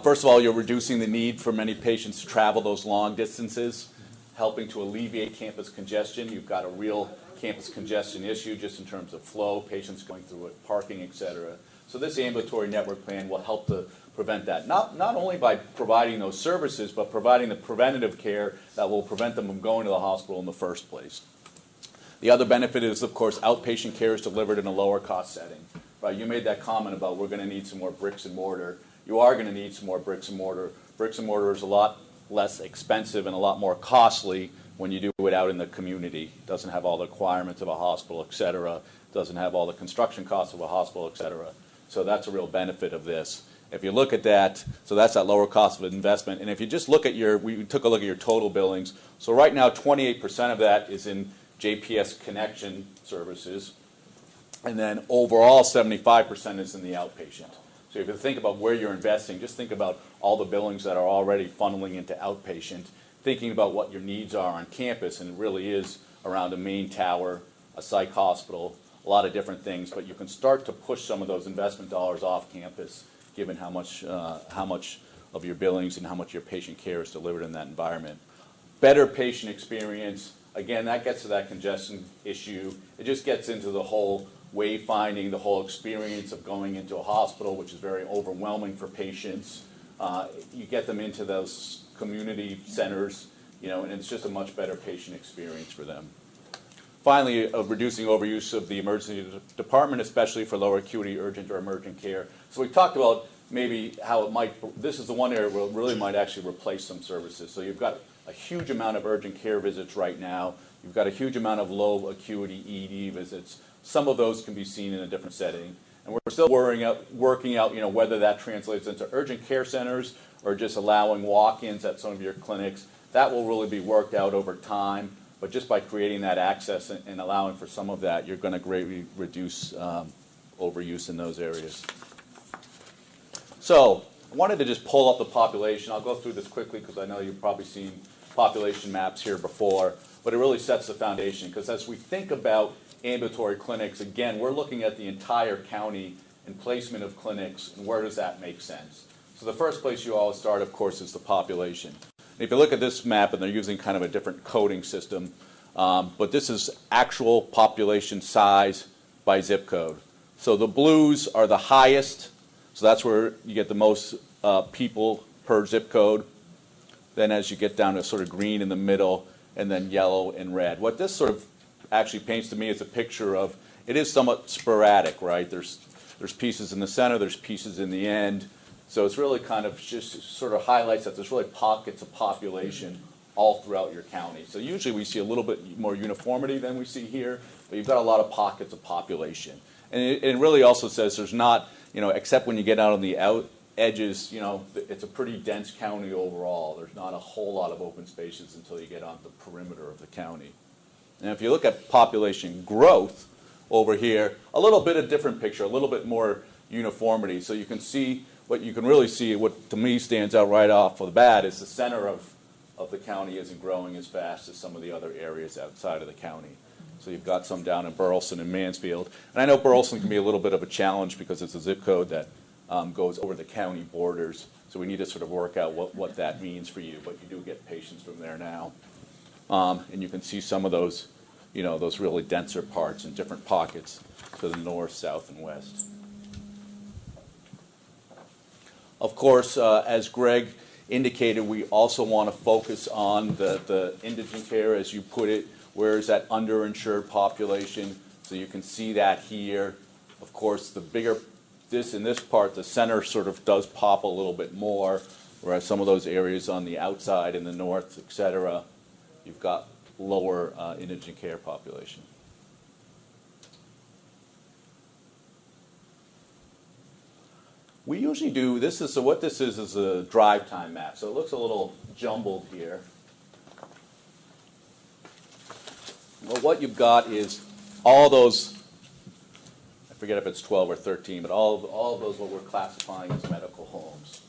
first of all, you're reducing the need for many patients to travel those long distances, helping to alleviate campus congestion. You've got a real campus congestion issue just in terms of flow, patients going through it, parking, et cetera. So this ambulatory network plan will help to prevent that, not only by providing those services, but providing the preventative care that will prevent them from going to the hospital in the first place. The other benefit is, of course, outpatient care is delivered in a lower cost setting. Right? You made that comment about we're going to need some more bricks and mortar. You are going to need some more bricks and mortar. Bricks and mortar is a lot less expensive and a lot more costly when you do it out in the community. It doesn't have all the requirements of a hospital, et cetera. It doesn't have all the construction costs of a hospital, et cetera. So that's a real benefit of this. If you look at that, so that's that lower cost of investment. And if you just look at we took a look at your total billings. So right now, 28% of that is in JPS connection services. And then overall, 75% is in the outpatient. So if you think about where you're investing, just think about all the billings that are already funneling into outpatient, thinking about what your needs are on campus, and it really is around a main tower, a psych hospital, a lot of different things. But you can start to push some of those investment dollars off campus, given how much of your billings and how much your patient care is delivered in that environment. Better patient experience. Again, that gets to that congestion issue. It just gets into the whole wayfinding, the whole experience of going into a hospital, which is very overwhelming for patients. You get them into those community centers, and it's just a much better patient experience for them. Finally, reducing overuse of the emergency department, especially for lower acuity urgent or emergent care. So we talked about maybe how it might, this is the one area where it really might actually replace some services. So you've got a huge amount of urgent care visits right now. You've got a huge amount of low acuity ED visits. Some of those can be seen in a different setting. And we're still working out, whether that translates into urgent care centers or just allowing walk-ins at some of your clinics. That will really be worked out over time. But just by creating that access and allowing for some of that, you're going to greatly reduce overuse in those areas. So I wanted to just pull up the population. I'll go through this quickly because I know you've probably seen population maps here before, but it really sets the foundation because as we think about ambulatory clinics, again, we're looking at the entire county and placement of clinics, and where does that make sense? So the first place you always start, of course, is the population. If you look at this map, and they're using kind of a different coding system, but this is actual population size by zip code. So the blues are the highest, so that's where you get the most people per zip code. Then as you get down to sort of green in the middle, and then yellow and red. What this sort of actually paints to me is a picture of, it is somewhat sporadic, right? There's pieces in the center, there's pieces in the end. So it's really kind of just sort of highlights that there's really pockets of population all throughout your county. So usually we see a little bit more uniformity than we see here, but you've got a lot of pockets of population. And it really also says there's not, except when you get out on the edges, it's a pretty dense county overall. There's not a whole lot of open spaces until you get on the perimeter of the county. And if you look at population growth over here, a little bit of different picture, a little bit more uniformity. So you can see, what you can really see, what to me stands out right off of the bat, is the center of the county isn't growing as fast as some of the other areas outside of the county. So you've got some down in Burleson and Mansfield. And I know Burleson can be a little bit of a challenge because it's a zip code that goes over the county borders. So we need to sort of work out what that means for you. But you do get patients from there now. And you can see some of those, those really denser parts in different pockets to the north, south, and west. Of course, as Greg indicated, we also want to focus on the indigent care, as you put it, where is that underinsured population. So you can see that here. Of course, the bigger, in this part, the center sort of does pop a little bit more, whereas some of those areas on the outside in the north, et cetera, you've got lower indigent care population. We usually do, so what this is a drive time map. So it looks a little jumbled here. Well, what you've got is all those, I forget if it's 12 or 13, but all of those what we're classifying as medical homes.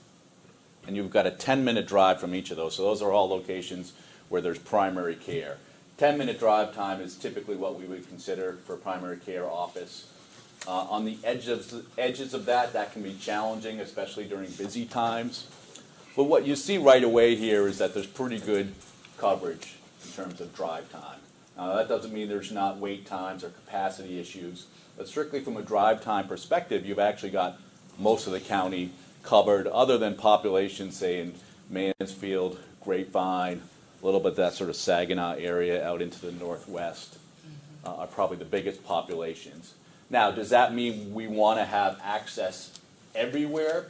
And you've got a 10-minute drive from each of those. So those are all locations where there's primary care. 10-minute drive time is typically what we would consider for a primary care office. On the edges of that can be challenging, especially during busy times. But what you see right away here is that there's pretty good coverage in terms of drive time. Now, that doesn't mean there's not wait times or capacity issues, but strictly from a drive time perspective, you've actually got most of the county covered, other than population, say, in Mansfield, Grapevine, a little bit that sort of Saginaw area out into the northwest are probably the biggest populations. Now, does that mean we want to have access everywhere?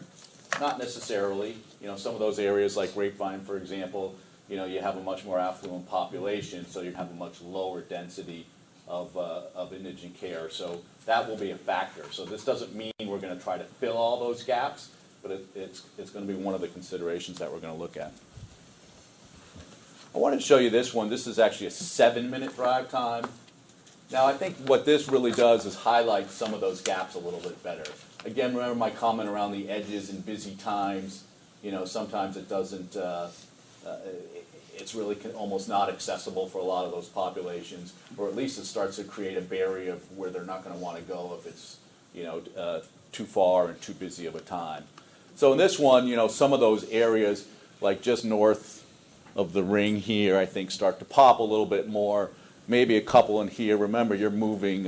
Not necessarily. Some of those areas like Grapevine, for example, you have a much more affluent population, so you have a much lower density of indigent care. So that will be a factor. So this doesn't mean we're going to try to fill all those gaps, but it's going to be one of the considerations that we're going to look at. I wanted to show you this one. This is actually a 7-minute drive time. Now, I think what this really does is highlight some of those gaps a little bit better. Again, remember my comment around the edges and busy times. Sometimes it doesn't, it's really almost not accessible for a lot of those populations, or at least it starts to create a barrier of where they're not going to want to go if it's, too far and too busy of a time. So in this one, some of those areas, like just north of the ring here, I think start to pop a little bit more. Maybe a couple in here. Remember, you're moving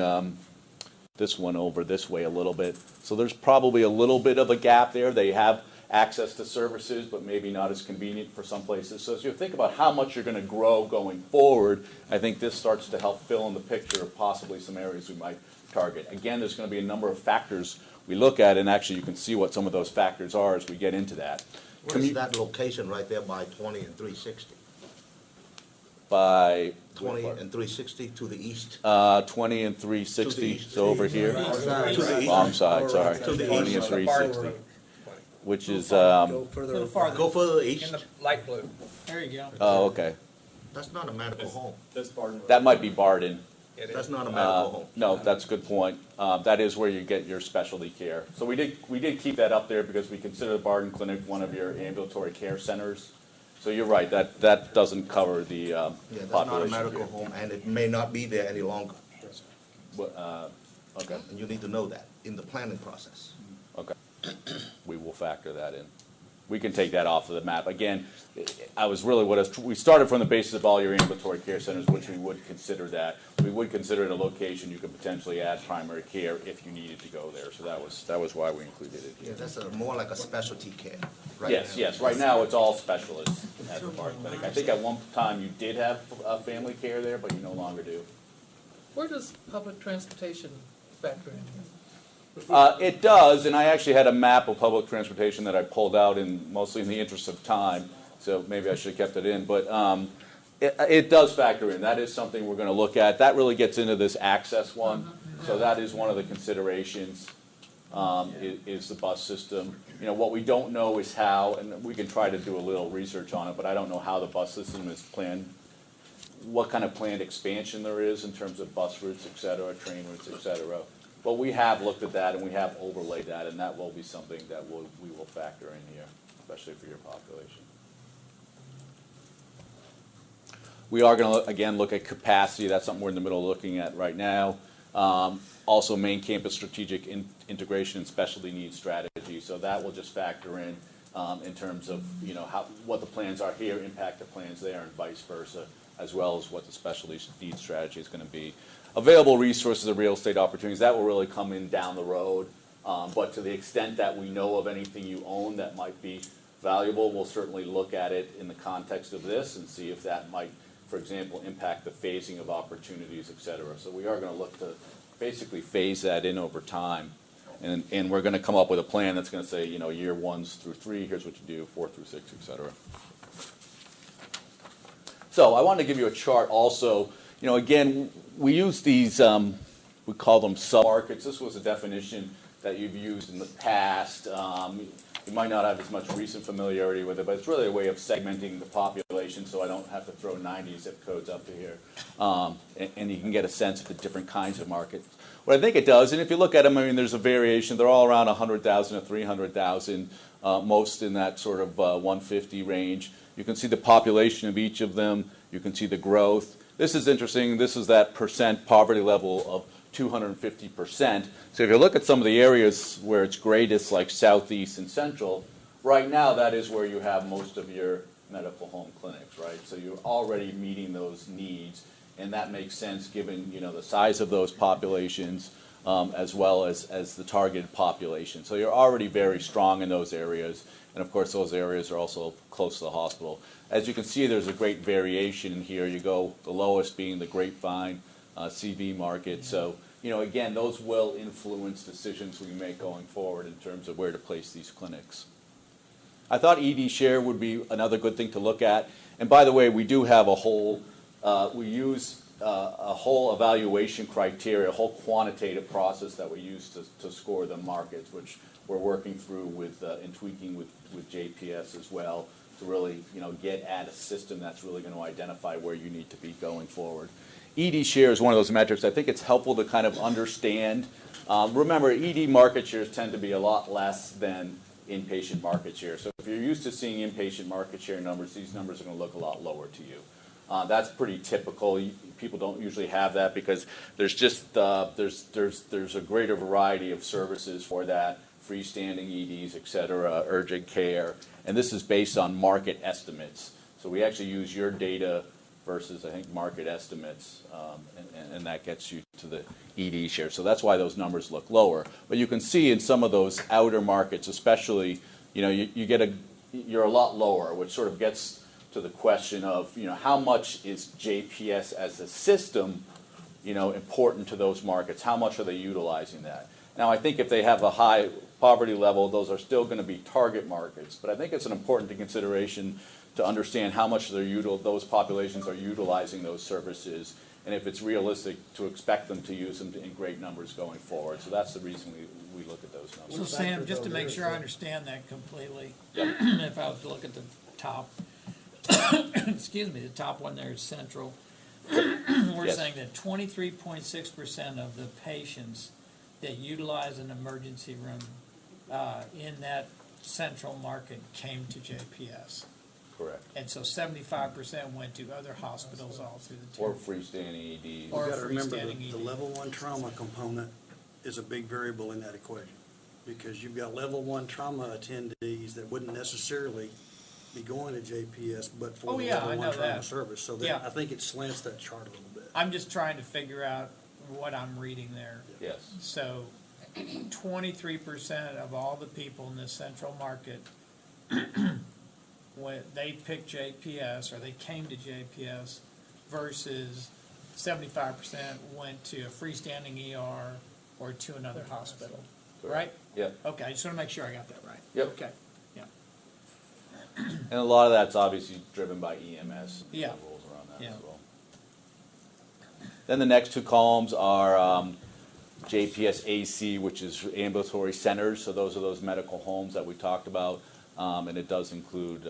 this one over this way a little bit. So there's probably a little bit of a gap there. They have access to services, but maybe not as convenient for some places. So as you think about how much you're going to grow going forward, I think this starts to help fill in the picture of possibly some areas we might target. Again, there's going to be a number of factors we look at, and actually you can see what some of those factors are as we get into that. What is that location right there by 20 and 360? By 20 and 360 to the east? 20 and To 360, the east. so over here. To the east. Wrong side, sorry. To the 20 and east. 360, which is, Go farther. Go further east. In the light blue. There you go. oh, okay. That's not a medical home. That might be Barden. That's not a medical home. No, that's a good point. That is where you get your specialty care. So we did keep that up there because we consider the Barden Clinic one of your ambulatory care centers. So you're right, that doesn't cover the Yeah, that's not a population. medical home, and it may not be there any longer. Okay, And you need to know that in the planning process. okay. We will factor that in. We can take that off of the map. Again, we started from the basis of all your ambulatory care centers, which we would consider that. We would consider it a location you could potentially add primary care if you needed to go there. So that was why we included it Yeah, here. that's more like a specialty care, right? Yes, yes. Right now, it's all specialists at the Barton Clinic. I think at one time you did have family care there, but you no longer do. Where does public transportation factor in here? It does, and I actually had a map of public transportation that I pulled out mostly in the interest of time, so maybe I should have kept it in, but it does factor in. That is something we're going to look at. That really gets into this access one, so that is one of the considerations, is the bus system. You know, what we don't know is how, and we can try to do a little research on it, but I don't know how the bus system is planned, what kind of planned expansion there is in terms of bus routes, et cetera, train routes, et cetera. But we have looked at that and we have overlaid that, and that will be something that we will factor in here, especially for your population. We are going to, again, look at capacity. That's something we're in the middle of looking at right now. Also, main campus strategic integration and specialty needs strategy. So that will just factor in terms of, you know, what the plans are here impact the plans there, and vice versa, as well as what the specialty needs strategy is going to be. Available resources of real estate opportunities, that will really come in down the road. But to the extent that we know of anything you own that might be valuable, we'll certainly look at it in the context of this and see if that might, for example, impact the phasing of opportunities, et cetera. So we are going to look to basically phase that in over time. And we're going to come up with a plan that's going to say, you know, year 1 through 3, here's what you do, 4 through 6, et cetera. So I want to give you a chart also. You know, again, we use these, we call them sub-markets. This was a definition that you've used in the past. You might not have as much recent familiarity with it, but it's really a way of segmenting the population so I don't have to throw 90 zip codes up to here. And you can get a sense of the different kinds of markets. What I think it does, and if you look at them, I mean, there's a variation. They're all around 100,000 to 300,000, most in that sort of 150 range. You can see the population of each of them. You can see the growth. This is interesting. This is that percent poverty level of 250%. So if you look at some of the areas where it's greatest, like Southeast and Central, right now that is where you have most of your medical home clinics, right? So you're already meeting those needs, and that makes sense given, you know, the size of those populations, as well as the targeted population. So you're already very strong in those areas, and of course those areas are also close to the hospital. As you can see, there's a great variation in here. You go the lowest being the Grapevine CV market. So, you know, again, those will influence decisions we make going forward in terms of where to place these clinics. I thought ED share would be another good thing to look at. And by the way, we do have a whole, we use a whole evaluation criteria, a whole quantitative process that we use to score the markets, which we're working through with and tweaking with JPS as well, to really, you know, get at a system that's really going to identify where you need to be going forward. ED share is one of those metrics. I think it's helpful to kind of understand. Remember, ED market shares tend to be a lot less than inpatient market share. So if you're used to seeing inpatient market share numbers, these numbers are going to look a lot lower to you. That's pretty typical. People don't usually have that because there's just there's a greater variety of services for that, freestanding EDs, et cetera, urgent care, and this is based on market estimates. So we actually use your data versus, I think, market estimates, and that gets you to the ED share. So that's why those numbers look lower. But you can see in some of those outer markets, especially you're a lot lower, which sort of gets to the question of, how much is JPS as a system, important to those markets? How much are they utilizing that? Now, I think if they have a high poverty level, those are still going to be target markets. But I think it's an important consideration to understand how much those populations are utilizing those services, and if it's realistic to expect them to use them in great numbers going forward. So that's the reason we look at those numbers. So Sam, just to make sure I understand that completely, if I was to look at the top, excuse me, the top one there is Central, we're Yes. saying that 23.6% of the patients that utilize an emergency room in that Central market came to JPS. Correct. And so 75% went to other hospitals all through the Or territory. freestanding EDs. Or You've got to remember freestanding the ED. level one trauma component is a big variable in that equation. Because you've got level one trauma attendees that wouldn't necessarily be going to JPS but for Oh, the yeah, level I one know trauma that. service. So Yeah. that, I think it slants that chart a little bit. I'm just trying to figure out what I'm reading there. Yes. So 23% of all the people in this Central market, when they picked JPS or they came to JPS versus 75% went to a freestanding ER or to another hospital, right? Yep. Okay, I just want to make sure I got that right. Yep. Okay, yeah, And a lot of that's obviously driven by EMS. Yeah. The rules around that Yeah. as well. Then the next two columns are JPS AC, which is ambulatory centers. So those are those medical homes that we talked about. And it does include,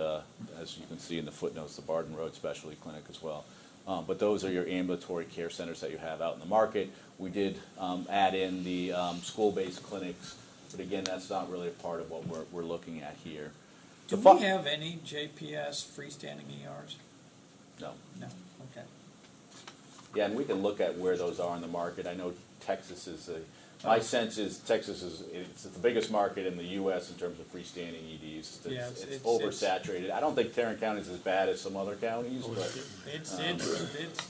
as you can see in the footnotes, the Barden Road Specialty Clinic as well. But those are your ambulatory care centers that you have out in the market. We did add in the school-based clinics, but again, that's not really a part of what we're looking at here. do The we have any JPS freestanding ERs? No. No, okay. Yeah, and we can look at where those are in the market. I know Texas is my sense is Texas it's the biggest market in the U.S. in terms of freestanding EDs. Yeah, It's oversaturated. I don't think Tarrant County is as bad as some other counties, but It's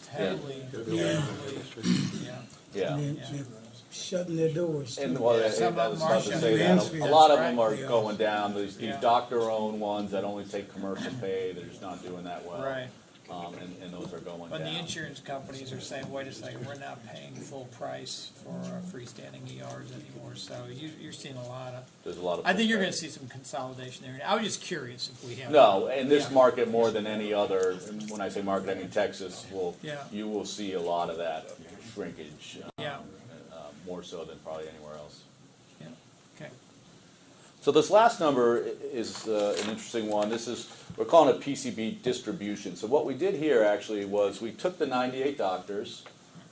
heavily, yeah. And they're shutting their doors. And too. well, Some I of was them about are to shut say down. that. A lot of That's them are right. going down. These Yeah. doctor-owned ones that only take commercial pay, they're just not doing that well. right. And those are going When the down. insurance companies are saying, wait a second, we're not paying full price for our freestanding ERs anymore, so you're seeing a lot of, There's a lot of. I think you're pushback. gonna see some consolidation there. I was just curious if we have. No, in this Yeah. market more than any other, and when I say market, I mean Texas, Yeah. you will see a lot of that shrinkage. Yeah. More so than probably anywhere else. Yeah, okay. So this last number is an interesting one. We're calling it PCB distribution. So what we did here actually was we took the 98 doctors,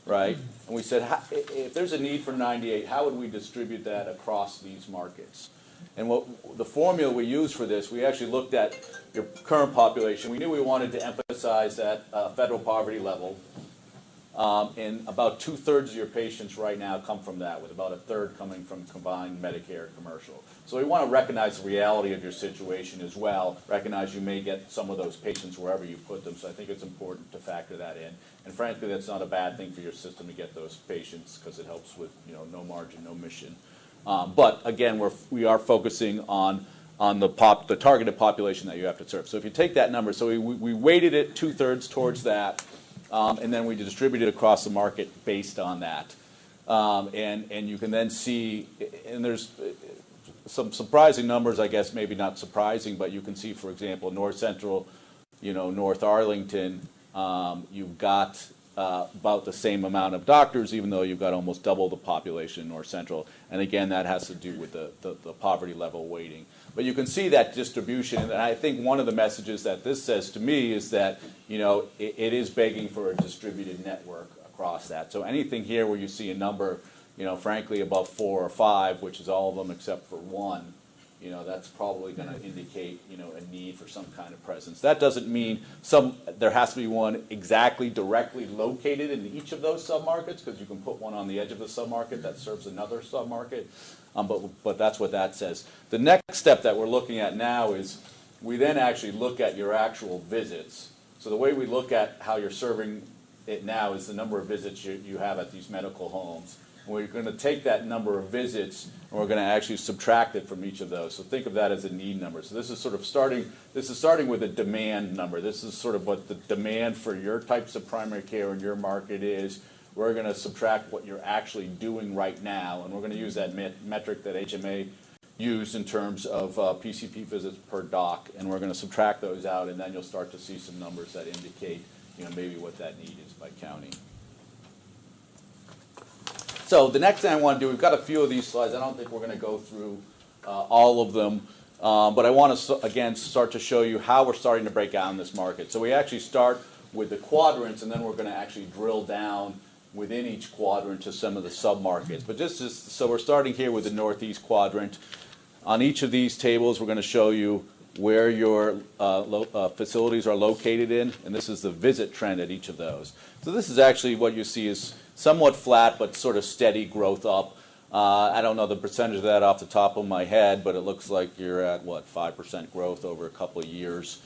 right, and we said, if there's a need for 98, how would we distribute that across these markets? And what the formula we used for this, we actually looked at your current population. We knew we wanted to emphasize that federal poverty level. And about 2/3 of your patients right now come from that, with about 1/3 coming from combined Medicare and commercial. So we want to recognize the reality of your situation as well, recognize you may get some of those patients wherever you put them, so I think it's important to factor that in. And frankly, that's not a bad thing for your system to get those patients, because it helps with, no margin, no mission. But again, we are focusing on the targeted population that you have to serve. So if you take that number, so we weighted it 2/3 towards that, and then we distribute it across the market based on that. And you can then see, and there's some surprising numbers, I guess, maybe not surprising, but you can see, for example, North Central, North Arlington, you've got about the same amount of doctors, even though you've got almost double the population in North Central. And again, that has to do with the poverty level weighting. But you can see that distribution, and I think one of the messages that this says to me is that, it is begging for a distributed network across that. So anything here where you see a number, frankly, above 4 or 5, which is all of them except for 1, that's probably going to indicate, a need for some kind of presence. That doesn't mean there has to be one exactly directly located in each of those submarkets, because you can put one on the edge of the submarket that serves another submarket. But that's what that says. The next step that we're looking at now is we then actually look at your actual visits. So the way we look at how you're serving it now is the number of visits you have at these medical homes. We're going to take that number of visits and we're going to actually subtract it from each of those. So think of that as a need number. So this is sort of starting with a demand number. This is sort of what the demand for your types of primary care in your market is. We're going to subtract what you're actually doing right now, and we're going to use that metric that HMA used in terms of PCP visits per doc, and we're going to subtract those out, and then you'll start to see some numbers that indicate, maybe what that need is by county. So the next thing I want to do, we've got a few of these slides. I don't think we're going to go through all of them, but I want to, again, start to show you how we're starting to break down this market. So we actually start with the quadrants, and then we're going to actually drill down within each quadrant to some of the sub-markets. But so we're starting here with the northeast quadrant. On each of these tables, we're going to show you where your facilities are located in, and this is the visit trend at each of those. So this is actually what you see is somewhat flat, but sort of steady growth up. I don't know the percentage of that off the top of my head, but it looks like you're at, 5% growth over a couple of years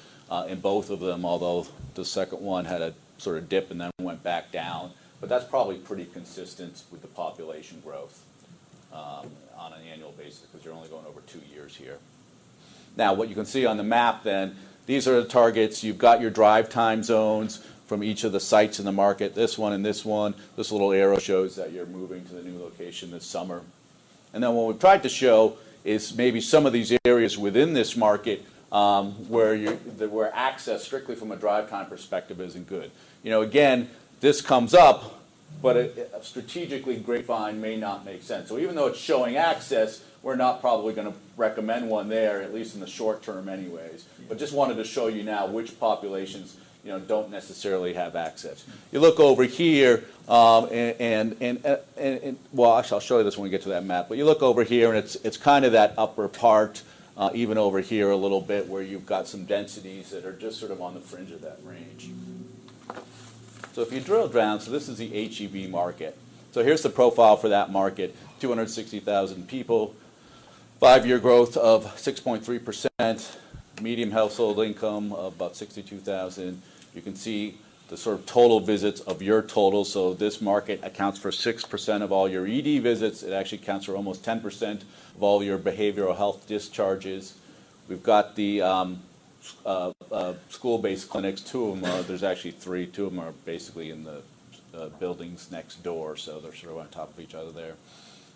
in both of them, although the second one had a sort of dip and then went back down. But that's probably pretty consistent with the population growth on an annual basis, because you're only going over 2 years here. Now, what you can see on the map then, these are the targets. You've got your drive time zones from each of the sites in the market. This one and this one. This little arrow shows that you're moving to the new location this summer. And then what we've tried to show is maybe some of these areas within this market where access, strictly from a drive time perspective, isn't good. Again, this comes up, but strategically, Grapevine may not make sense. So even though it's showing access, we're not probably going to recommend one there, at least in the short term anyways. But just wanted to show you now which populations don't necessarily have access. You look over here, well, actually, I'll show you this when we get to that map. But you look over here, and it's kind of that upper part, even over here a little bit, where you've got some densities that are just sort of on the fringe of that range. So if you drill down, so this is the HEB market. So here's the profile for that market: 260,000 people, 5-year growth of 6.3%, median household income of about 62,000. You can see the sort of total visits of your total. So this market accounts for 6% of all your ED visits. It actually accounts for almost 10% of all your behavioral health discharges. We've got the school-based clinics. 2 of them there's actually 3. 2 of them are basically in the buildings next door, so they're sort of on top of each other there.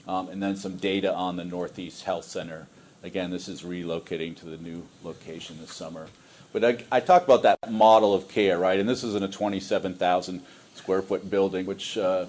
And then some data on the Northeast Health Center. Again, this is relocating to the new location this summer. But I talked about that model of care, right? And this is in a 27,000 square foot building, which is a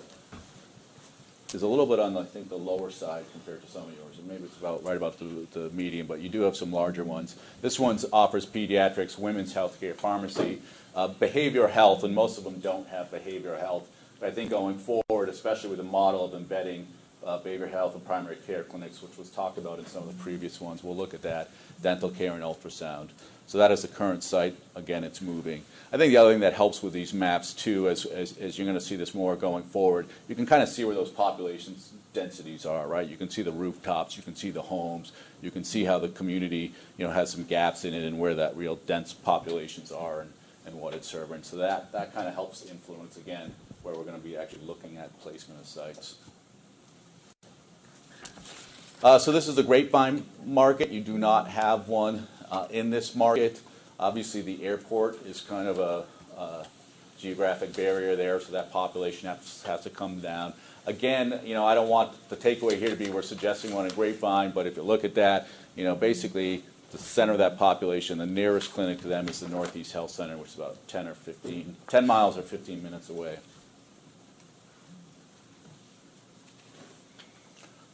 little bit on, I think, the lower side compared to some of yours. And maybe it's right about the median, but you do have some larger ones. This one offers pediatrics, women's health care, pharmacy, behavioral health, and most of them don't have behavioral health. But I think going forward, especially with the model of embedding behavioral health and primary care clinics, which was talked about in some of the previous ones, we'll look at that, dental care and ultrasound. So that is the current site. Again, it's moving. I think the other thing that helps with these maps, too, as you're going to see this more going forward, you can kind of see where those population densities are, right? You can see the rooftops, you can see the homes, you can see how the community, has some gaps in it and where that real dense populations are and what it's serving. So that kind of helps influence, again, where we're going to be actually looking at placement of sites. So this is the Grapevine market. You do not have one in this market. Obviously, the airport is kind of a geographic barrier there, so that population has to come down. Again, I don't want the takeaway here to be we're suggesting one in Grapevine, but if you look at that, basically the center of that population, the nearest clinic to them is the Northeast Health Center, which is about 10 miles or 15 minutes away.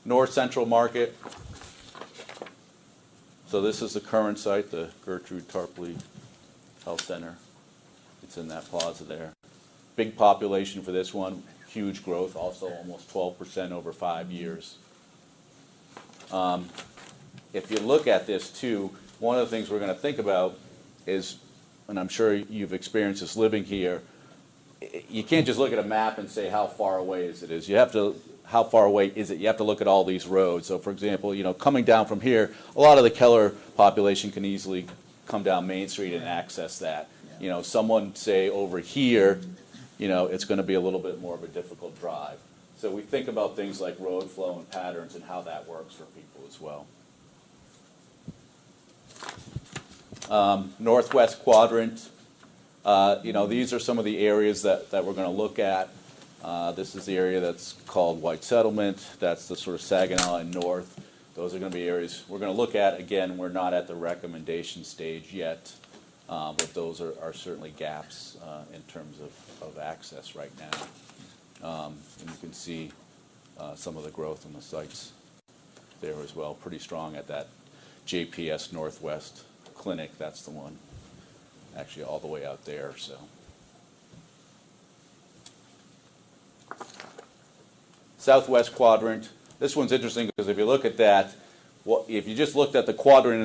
North Central market. So this is the current site, the Gertrude Tarpley Health Center. It's in that plaza there. Big population for this one, huge growth, also almost 12% over 5 years. If you look at this too, one of the things we're going to think about is, and I'm sure you've experienced this living here, you can't just look at a map and say how far away is. You have to, how far away is it? You have to look at all these roads. So for example, coming down from here, a lot of the Keller population can easily come down Main Street and access that. Someone say over here, it's going to be a little bit more of a difficult drive. So we think about things like road flow and patterns and how that works for people as well. Northwest quadrant, these are some of the areas that we're going to look at. This is the area that's called White Settlement. That's the sort of Saginaw and North. Those are going to be areas we're going to look at. Again, we're not at the recommendation stage yet, but those are certainly gaps in terms of access right now. And you can see some of the growth in the sites there as well. Pretty strong at that JPS Northwest clinic. That's the one actually all the way out there. So. Southwest quadrant. This one's interesting because if you look at that, if you just looked at the quadrant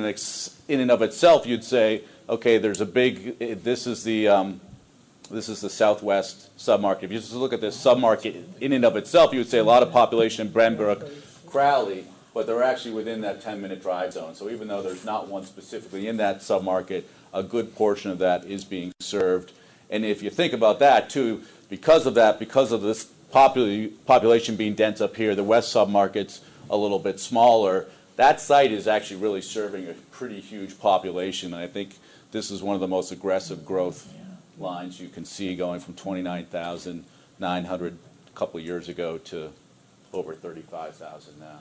in and of itself, you'd say, okay, there's a big. This is the Southwest submarket. If you just look at this submarket in and of itself, you would say a lot of population in Brenbrook, Crowley, but they're actually within that 10-minute drive zone. So even though there's not one specifically in that submarket, a good portion of that is being served. And if you think about that too, because of this population being dense up here, the west submarket's a little bit smaller. That site is actually really serving a pretty huge population. And I think this is one of the most aggressive growth lines you can see, going from 29,900 a couple of years ago to over 35,000 now.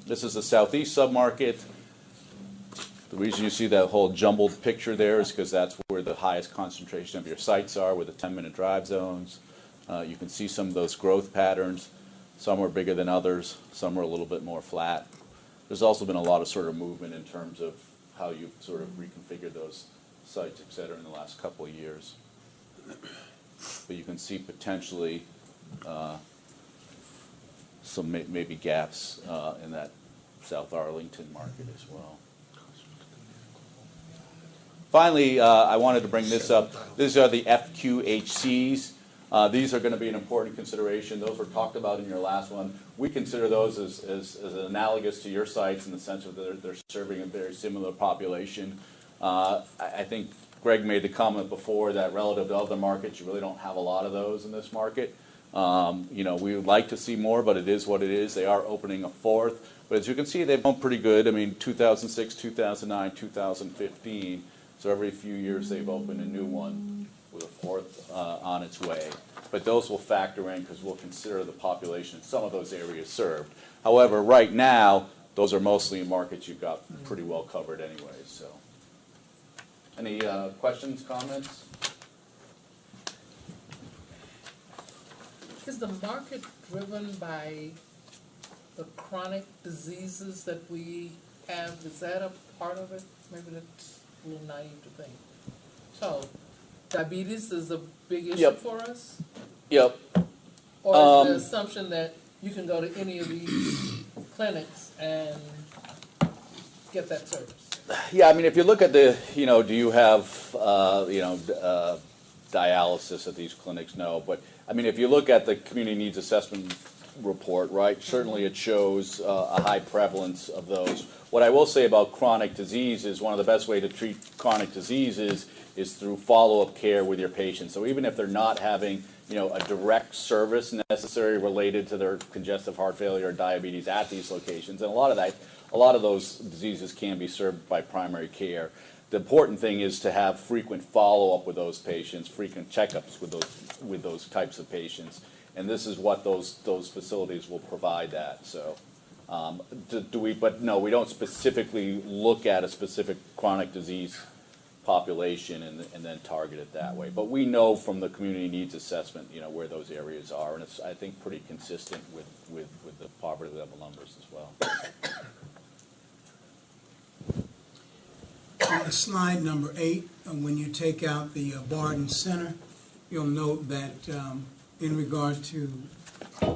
This is the southeast submarket. The reason you see that whole jumbled picture there is because that's where the highest concentration of your sites are, with the 10-minute drive zones. You can see some of those growth patterns. Some are bigger than others. Some are a little bit more flat. There's also been a lot of sort of movement in terms of how you've sort of reconfigured those sites, et cetera, in the last couple of years. But you can see potentially some maybe gaps in that South Arlington market as well. Finally, I wanted to bring this up. These are the FQHCs. These are going to be an important consideration. Those were talked about in your last one. We consider those as analogous to your sites in the sense that they're serving a very similar population. I think Greg made the comment before that relative to other markets, you really don't have a lot of those in this market. We would like to see more, but it is what it is. They are opening a fourth. But as you can see, they've done pretty good. I mean, 2006, 2009, 2015. So every few years they've opened a new one with a fourth on its way. But those will factor in because we'll consider the population in some of those areas served. However, right now, those are mostly in markets you've got pretty well covered anyway. So, any questions, comments? Is the market driven by the chronic diseases that we have? Is that a part of it? Maybe that's a little naive to think. So, diabetes is a big issue for us? Yep. Or is the assumption that you can go to any of these clinics and get that service? Yeah, I mean, if you look at the, do you have, dialysis at these clinics? No. But, I mean, if you look at the community needs assessment report, right, certainly it shows a high prevalence of those. What I will say about chronic disease is one of the best ways to treat chronic diseases is through follow-up care with your patients. So even if they're not having, a direct service necessary related to their congestive heart failure or diabetes at these locations, and a lot of those diseases can be served by primary care. The important thing is to have frequent follow-up with those patients, frequent checkups with those types of patients, and this is what those facilities will provide that. So, But no, we don't specifically look at a specific chronic disease population and then target it that way. But we know from the community needs assessment, where those areas are, and it's, I think, pretty consistent with the poverty level numbers as well. On slide number 8, when you take out the Barden Center, you'll note that in regard to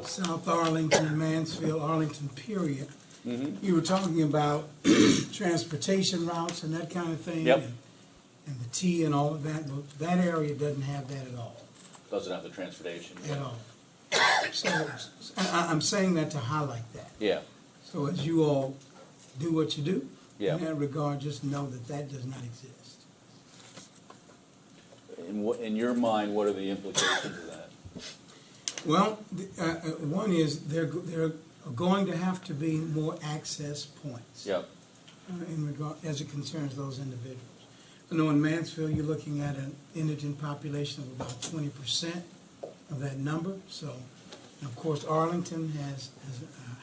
South Arlington, Mansfield, Arlington, period, you were talking about transportation routes and that kind of thing. Yep. And the T and all of that. Well, that area doesn't have that at all. Doesn't have the transportation. At all. So I'm saying that to highlight that. Yeah. So as you all do what you do, Yeah. in that regard, just know that that does not exist. In your mind, what are the implications of that? Well, one is there are going to have to be more access points. Yep. In regard, as it concerns those individuals. I know in Mansfield, you're looking at an indigent population of about 20% of that number. So, and of course, Arlington has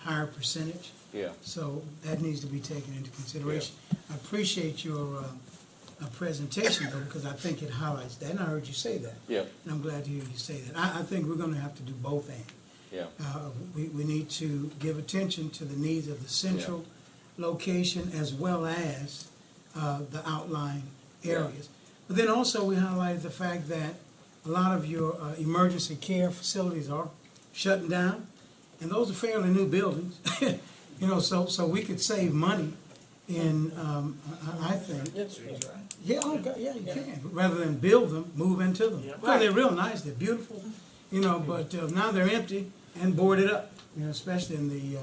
a higher percentage. Yeah. So that needs to be taken into consideration. I appreciate your presentation, though, because I think it highlights that, and I heard you say that. Yeah. And I'm glad to hear you say that. I think we're going to have to do both and. Yeah. We need to give attention to the needs of the central location as well as the outlying areas. But then also we highlighted the fact that a lot of your emergency care facilities are shutting down, and those are fairly new buildings. You know, so we could save money in, I think. Yeah, oh, God, yeah, you can. Rather than build them, move into them. Well, they're real nice, they're beautiful, you know, but now they're empty and boarded up, you know, especially in the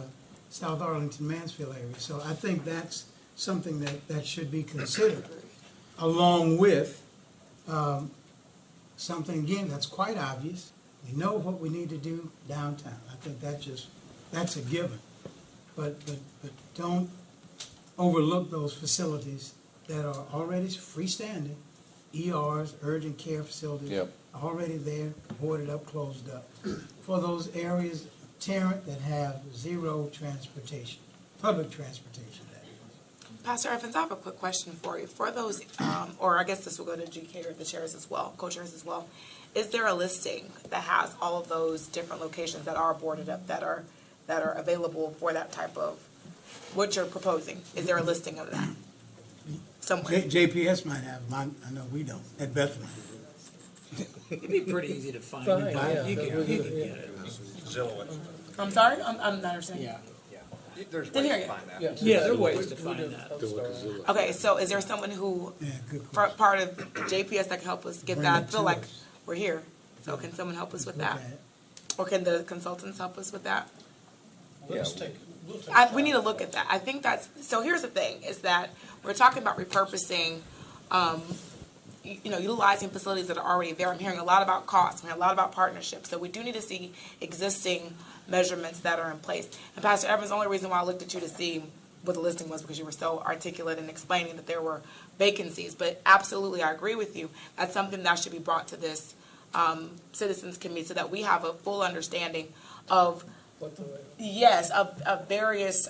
South Arlington, Mansfield area. So I think that's something that should be considered, along with something, again, that's quite obvious. We know what we need to do downtown. I think that's a given. But don't overlook those facilities that are already freestanding, ERs, urgent care facilities, already there, boarded up, closed up, for those areas of Tarrant that have zero transportation, public transportation. Pastor Evans, I have a quick question for you. For those, or I guess this will go to GK or the chairs as well, co-chairs as well. Is there a listing that has all of those different locations that are boarded up, that are available for that type of, what you're proposing? Is there a listing of that somewhere? JPS might have, I know we don't, at Bethlehem. It'd be pretty easy to find. You can get it. I'm sorry? I'm not understanding. Yeah. There's Didn't ways hear to you. find that. Yeah, there are ways to find that. Okay, so is there someone who, part of JPS that can help us get that? I feel like we're here, so can someone help us with that? Or can the consultants help us with that? We'll take We need to look at that. I think that's, so here's the thing, is that we're talking about repurposing, utilizing facilities that are already there. I'm hearing a lot about costs, I'm hearing a lot about partnerships, so we do need to see existing measurements that are in place. And Pastor Evans, the only reason why I looked at you to see what the listing was because you were so articulate in explaining that there were vacancies. But absolutely, I agree with you. That's something that should be brought to this citizens committee so that we have a full understanding of, of various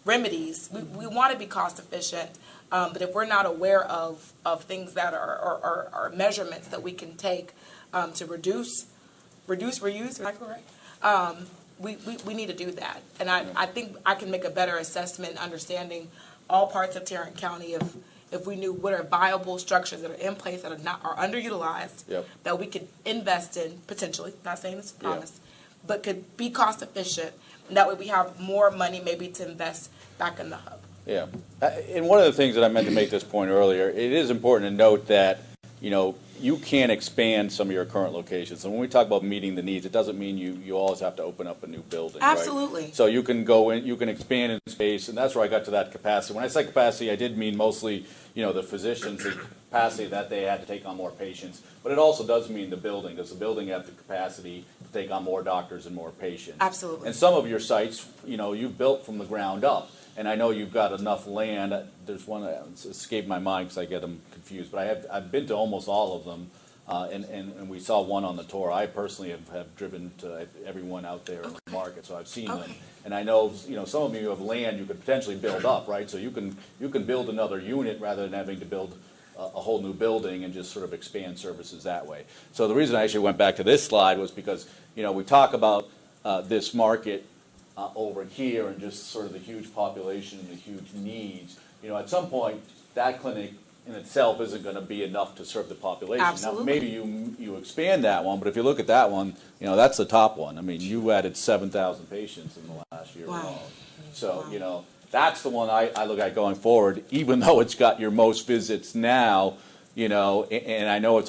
remedies. We want to be cost efficient, but if we're not aware of things that are measurements that we can take to reduce, reuse, am I correct? We need to do that. And I think I can make a better assessment, understanding all parts of Tarrant County if we knew what are viable structures that are in place that are underutilized, that we could invest in potentially, not saying it's a promise, but could be cost efficient. And that way we have more money maybe to invest back in the hub. Yeah. And one of the things that I meant to make this point earlier, it is important to note that, you can expand some of your current locations. And when we talk about meeting the needs, it doesn't mean you always have to open up a new building. Absolutely. Right? So you can go in, you can expand in space, and that's where I got to that capacity. When I say capacity, I did mean mostly, the physicians' capacity that they had to take on more patients. But it also does mean the building. Does the building have the capacity to take on more doctors and more patients? Absolutely. And some of your sites, you've built from the ground up. And I know you've got enough land. There's one that escaped my mind because I get them confused. But I've been to almost all of them, and we saw one on the tour. I personally have driven to everyone out there in the market, so I've seen them. And I know some of you have land you could potentially build up, right? So you can build another unit rather than having to build a whole new building and just sort of expand services that way. So the reason I actually went back to this slide was because we talk about this market. Over here and just sort of the huge population and the huge needs. At some point, that clinic in itself isn't going to be enough to serve the population. Absolutely. Now, maybe you expand that one, but if you look at that one, that's the top one. I mean, you added 7,000 patients in the last year alone. So, that's the one I look at going forward, even though it's got your most visits now, and I know I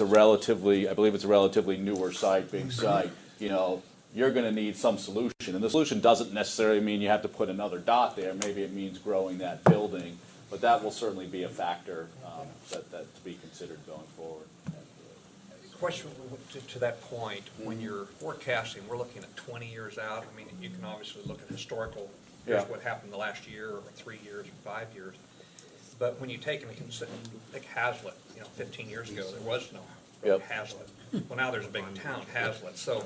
believe it's a relatively newer site, big site, you're going to need some solution. And the solution doesn't necessarily mean you have to put another dot there. Maybe it means growing that building. But that will certainly be a factor that to be considered going forward. Question to that point, when you're forecasting, we're looking at 20 years out. I mean, you can obviously look at historical, here's what happened the last year, or 3 years, or 5 years. But when you take into consideration, like Hazlet, 15 years ago, there was no Hazlet. Well, now there's a big town, Hazlet. So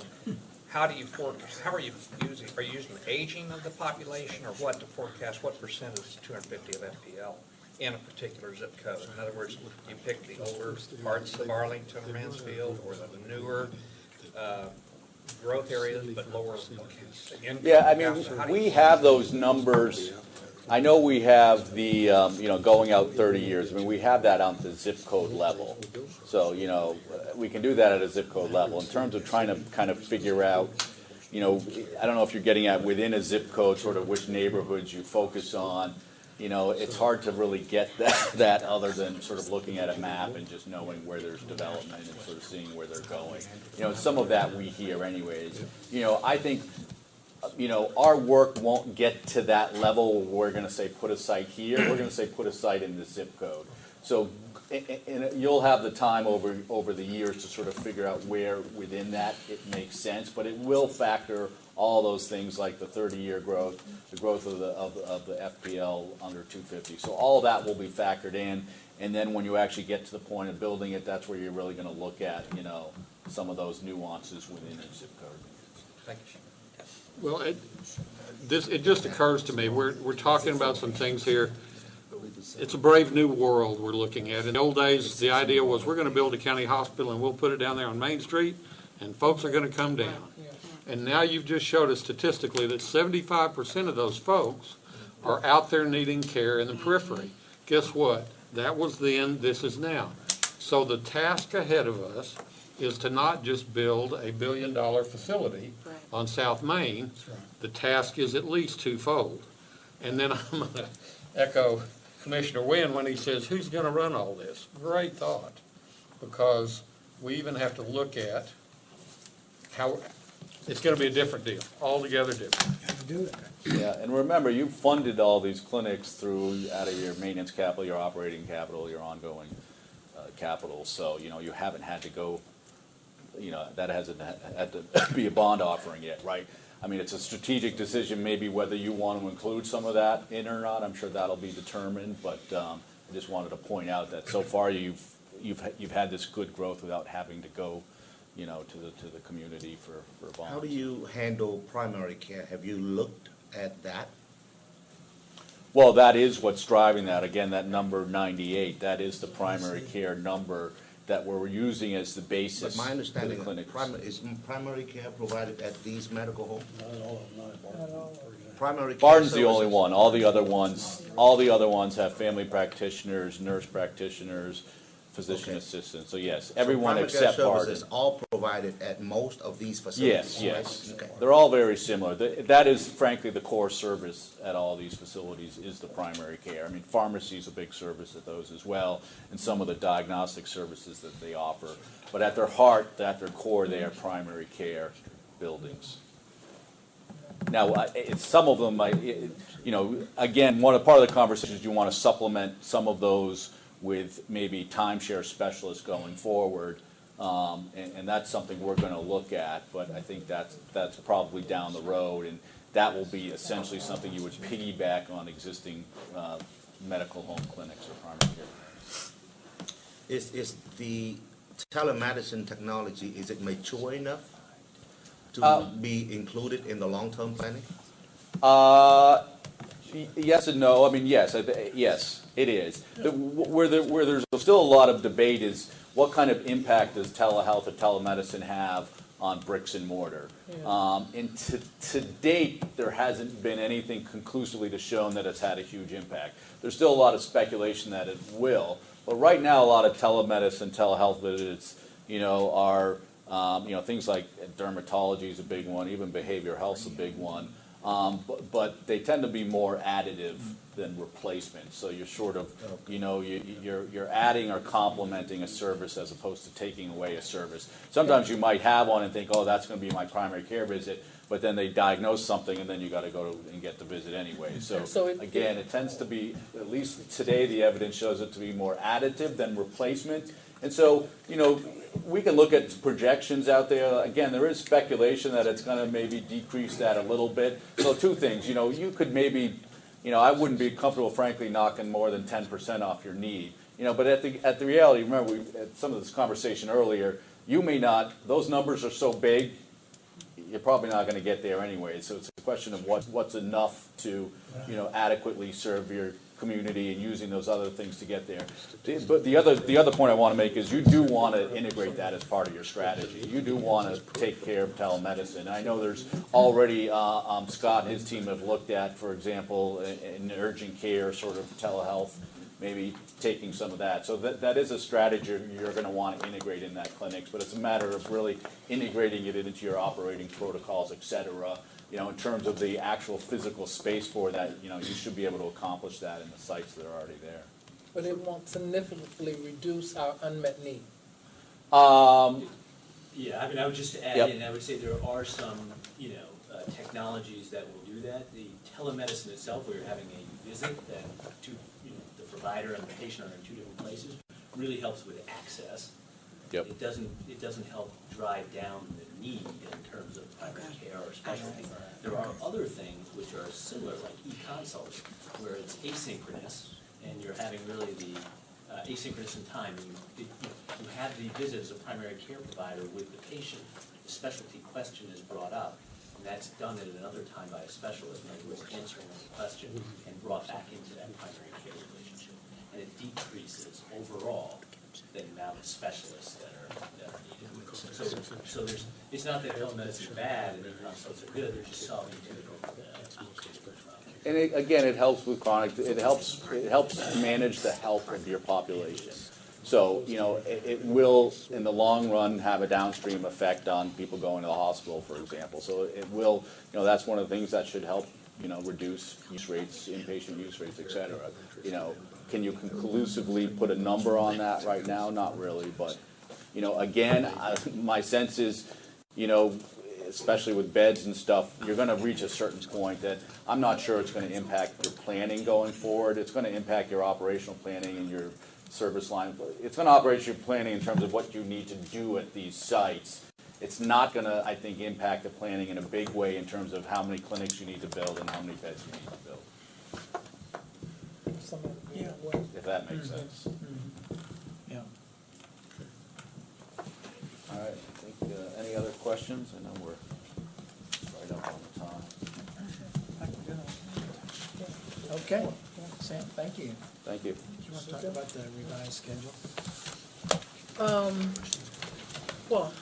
how do you forecast, are you using the aging of the population, or what to forecast what percent is 250 of FPL in a particular zip code? In other words, you pick the older parts of Arlington or Mansfield, or the newer growth areas, but lower income. Yeah, I mean, So how do we you- have those numbers. I know we have the, going out 30 years. I mean, we have that on the zip code level. So, we can do that at a zip code level. In terms of trying to kind of figure out, I don't know if you're getting at within a zip code, sort of which neighborhoods you focus on. It's hard to really get that other than sort of looking at a map and just knowing where there's development and sort of seeing where they're going. Some of that we hear anyways. I think, our work won't get to that level where we're going to say put a site here. We're going to say put a site in the zip code. So and you'll have the time over the years to sort of figure out where within that it makes sense, but it will factor all those things like the 30-year growth, the growth of the FPL under 250. So all that will be factored in, and then when you actually get to the point of building it, that's where you're really going to look at, some of those nuances within a zip code. Thank you. Well, it just occurs to me, we're talking about some things here. It's a brave new world we're looking at. In the old days, the idea was we're going to build a county hospital and we'll put it down there on Main Street and folks are going to come down. And now you've just showed us statistically that 75% of those folks are out there needing care in the periphery. Guess what? That was then, this is now. So the task ahead of us is to not just build a $1 billion facility on South Main. The task is at least twofold. And then I'm going to echo Commissioner Wynn when he says, who's going to run all this? Great thought, because we even have to look at how it's going to be a different deal, altogether different. Yeah, and remember, you funded all these clinics out of your maintenance capital, your operating capital, your ongoing capital. So, you haven't had to go, that hasn't had to be a bond offering yet, right? I mean, it's a strategic decision maybe whether you want to include some of that in or not. I'm sure that'll be determined, but I just wanted to point out that so far you've had this good growth without having to go, to the community for bonds. How do you handle primary care? Have you looked at that? Well, that is what's driving that. Again, that number 98, that is the primary care number that we're using as the basis. But my understanding for the clinics. is primary care provided at these medical homes? Primary care Barton's the only services- one. All the other ones have family practitioners, nurse practitioners, physician assistants. So yes, everyone So except primary care Barton. services all provided at most of these facilities? Yes. Okay. They're all very similar. That is frankly the core service at all these facilities is the primary care. I mean, pharmacy is a big service at those as well, and some of the diagnostic services that they offer. But at their heart, at their core, they are primary care buildings. Now, some of them, again, part of the conversation is you want to supplement some of those with maybe timeshare specialists going forward, and that's something we're going to look at. But I think that's probably down the road, and that will be essentially something you would piggyback on existing medical home clinics or primary care. Is the telemedicine technology, is it mature enough to be included in the long-term planning? Yes and no. I mean, yes, yes, it is. Where there's still a lot of debate is what kind of impact does telehealth or telemedicine have on bricks and mortar? And to date, there hasn't been anything conclusively to show that it's had a huge impact. There's still a lot of speculation that it will, but right now, a lot of telemedicine, telehealth visits, are things like dermatology is a big one, even behavioral health is a big one. But they tend to be more additive than replacement. So you're sort of, you're adding or complementing a service as opposed to taking away a service. Sometimes you might have one and think, oh, that's going to be my primary care visit, but then they diagnose something and then you got to go and get the visit anyway. So again, it tends to be, at least today, the evidence shows it to be more additive than replacement. And so, you know, we can look at projections out there. Again, there is speculation that it's going to maybe decrease that a little bit. So two things, you know, you could maybe, you know, I wouldn't be comfortable, frankly, knocking more than 10% off your need. You know, but at the reality, remember, we had some of this conversation earlier, you may not, those numbers are so big, you're probably not going to get there anyway. So it's a question of what's enough to, you know, adequately serve your community and using those other things to get there. But the other point I want to make is you do want to integrate that as part of your strategy. You do want to take care of telemedicine. I know there's already, Scott and his team have looked at, for example, in urgent care sort of telehealth, maybe taking some of that. So that is a strategy you're going to want to integrate in that clinics, but it's a matter of really integrating it into your operating protocols, et cetera. You know, in terms of the actual physical space for that, you know, you should be able to accomplish that in the sites that are already there. But it won't significantly reduce our unmet need. Yeah, I mean, I would just add Yep. in, I would say there are some, you know, technologies that will do that. The telemedicine itself, where you're having a visit that the provider and the patient are in two different places, really helps with access. Yep. It doesn't help drive down the need in terms of primary care or specialty. There are other things which are similar, like e-consults, where it's asynchronous, and you're having really the asynchronous in time. You have the visit as a primary care provider with the patient. The specialty question is brought up, and that's done at another time by a specialist, in other words, answering the question and brought back into that primary care relationship. And it decreases overall the amount of specialists that are needed. So there's, it's not that telemedicine is bad and e-consults are good, they're just solving two different problems. And again, it helps with chronic, it helps manage the health of your population. So, you know, it will, in the long run, have a downstream effect on people going to the hospital, for example. So it will, you know, that's one of the things that should help, you know, reduce use rates, inpatient use rates, et cetera. You know, can you conclusively put a number on that right now? Not really, but, you know, again, my sense is, you know, especially with beds and stuff, you're going to reach a certain point that I'm not sure it's going to impact your planning going forward. It's going to impact your operational planning and your service line. It's going to operate your planning in terms of what you need to do at these sites. It's not going to, I think, impact the planning in a big way in terms of how many clinics you need to build and how many beds you need to build. If that makes sense. Yeah. All right, I think, any other questions? I know we're right up on the time. Okay, Sam, thank you. Thank you. Do you want to talk about the revised schedule? Well,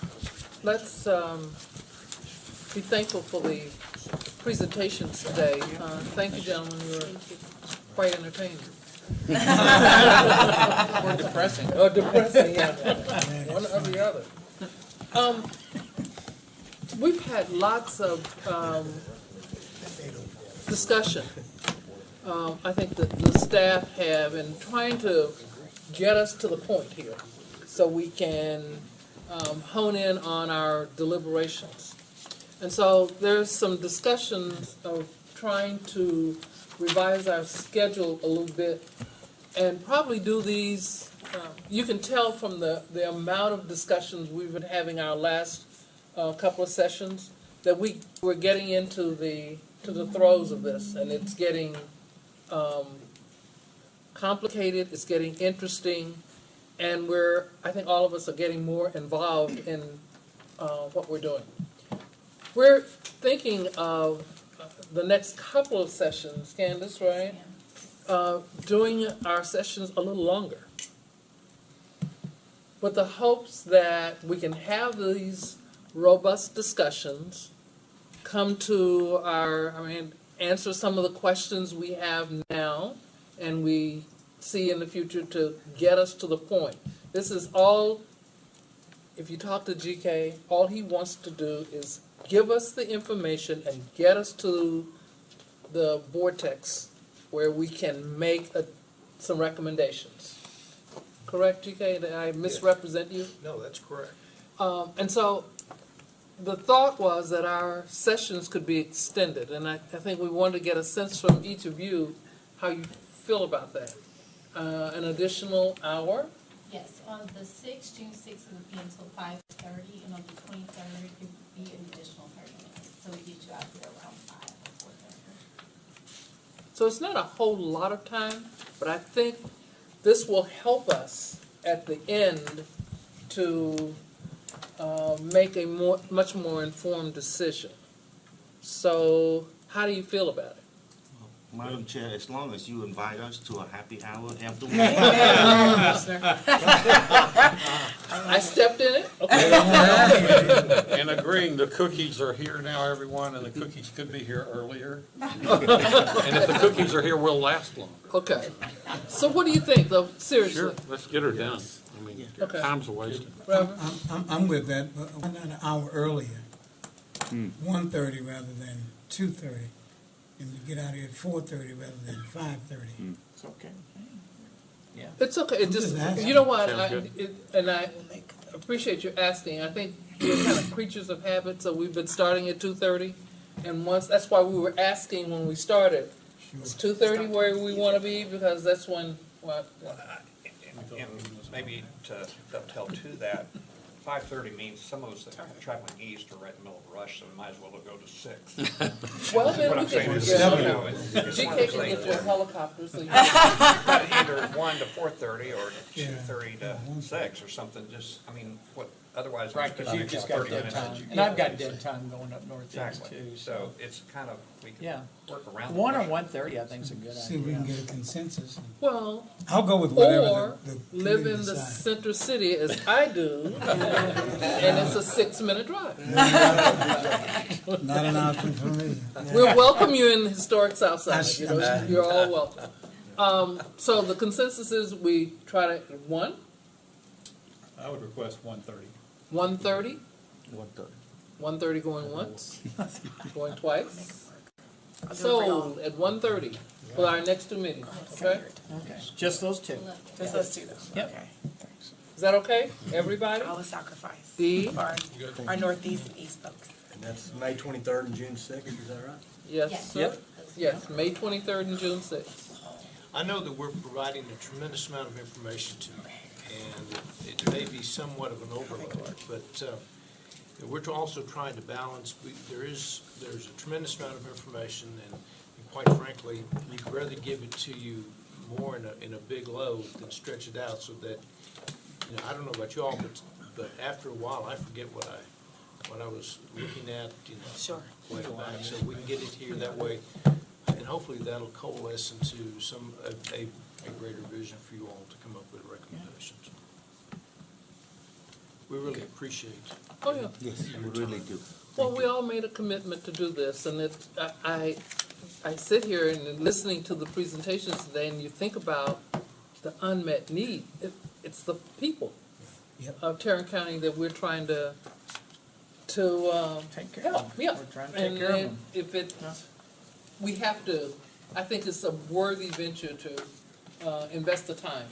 let's be thankful for the presentations today. Thank you, gentlemen. You were quite entertaining. Or depressing. Or depressing, yeah. One or the other. We've had lots of discussion. I think that the staff have in trying to get us to the point here so we can hone in on our deliberations. And so there's some discussions of trying to revise our schedule a little bit and probably do these, you can tell from the amount of discussions we've been having our last couple of sessions that we're getting into the throes of this, and it's getting complicated, it's getting interesting, and I think all of us are getting more involved in what we're doing. We're thinking of the next couple of sessions, Candace, right? Doing our sessions a little longer, with the hopes that we can have these robust discussions, come to answer some of the questions we have now, and we see in the future to get us to the point. This is all, if you talk to GK, all he wants to do is give us the information and get us to the vortex where we can make some recommendations. Correct, GK? Did I misrepresent you? No, that's correct. And so the thought was that our sessions could be extended, and I think we wanted to get a sense from each of you how you feel about that. An additional hour Yes, on the sixth, June sixth, it would be until 5:30, and on the 23rd, it would be an additional 30 minutes. So we get you out there around 5 or 4:30. So it's not a whole lot of time, but I think this will help us at the end to make a much more informed decision. So how do you feel about it? Madam Chair, as long as you invite us to a happy hour after. I stepped in it. Okay. And agreeing, the cookies are here now, everyone, and the cookies could be here earlier. And if the cookies are here, we'll last longer. Okay. So what do you think, though? Seriously. Sure, let's get her done. I mean, Okay. time's a waste. I'm with that, but why not an hour earlier? 1:30 rather than 2:30, and to get out here at 4:30 rather than 5:30. It's okay. Yeah. It's okay. It just, you know what, I appreciate you asking. I think we're kind of creatures of habit, so we've been starting at 2:30. And that's why we were asking when we started, is 2:30 where we want to be? Because that's when, And maybe to dovetail to that, 5:30 means some of us that are traveling east are right in the middle of a rush, so we might as well go to 6. Well, then What we I'm saying can, is, it's one GK of can those get you a things. helicopter, so you Either 1 to 4:30 or 2:30 to 6 or something, just, I mean, otherwise. Right, because you've just got 30 dead minutes time. that you And I've get. got dead time going up north Exactly, too, so it's kind of, we Yeah. can work around. 1 or the 1:30, I think is a good idea. See if we can get a consensus. Well, I'll go with whatever or the live committee in the decides. center city as I do, and it's a 6-minute drive. Not an option for me. We'll welcome you in the historic South Side. I- You know, you're all welcome. So the consensus is we try to 1, I would request 1:30. 1:30, 1:30. 1:30 going once, going twice. I'll do it for So y'all. at 1:30 for our next 2 meetings. Okay, Okay, just those two. Just those two though. Yep. Okay. is that okay? Everybody? All the sacrifice. D? For our northeast and east folks. And that's May 23rd and June 6th, is that right? Yes, sir. Yes, May 23rd and June 6th. I know that we're providing a tremendous amount of information to you, and it may be somewhat of an overload, but we're also trying to balance, there's a tremendous amount of information, and quite frankly, we'd rather give it to you more in a big load than stretch it out so that, I don't know about y'all, but after a while, I forget what I was looking at, Sure. way back, so we can get it here that way, and hopefully that'll coalesce into a greater vision for you all to come up with recommendations. We really appreciate it. Oh, yeah. Yes, we really do. Well, we all made a commitment to do this, and I sit here and listening to the presentations today, and you think about the unmet need. It's the people of Tarrant County that we're trying to Take care help. of them. Yeah, We're trying to take and care of them. if it, we have to. I think it's a worthy venture to invest the time,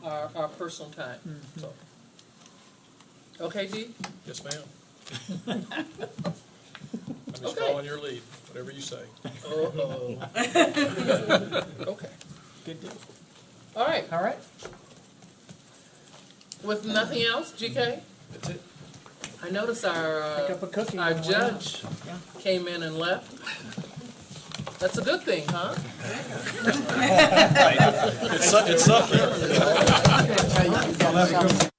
our personal time. So. Okay, Dee? Yes, ma'am. I'm just Okay. following your lead, whatever you say. Uh-oh. Okay. Good deal. All right. All right. With nothing else, GK? That's it. I noticed our Pick up a cookie our on the way out. judge came in and left. That's a good thing, huh? It's something. I'll have to go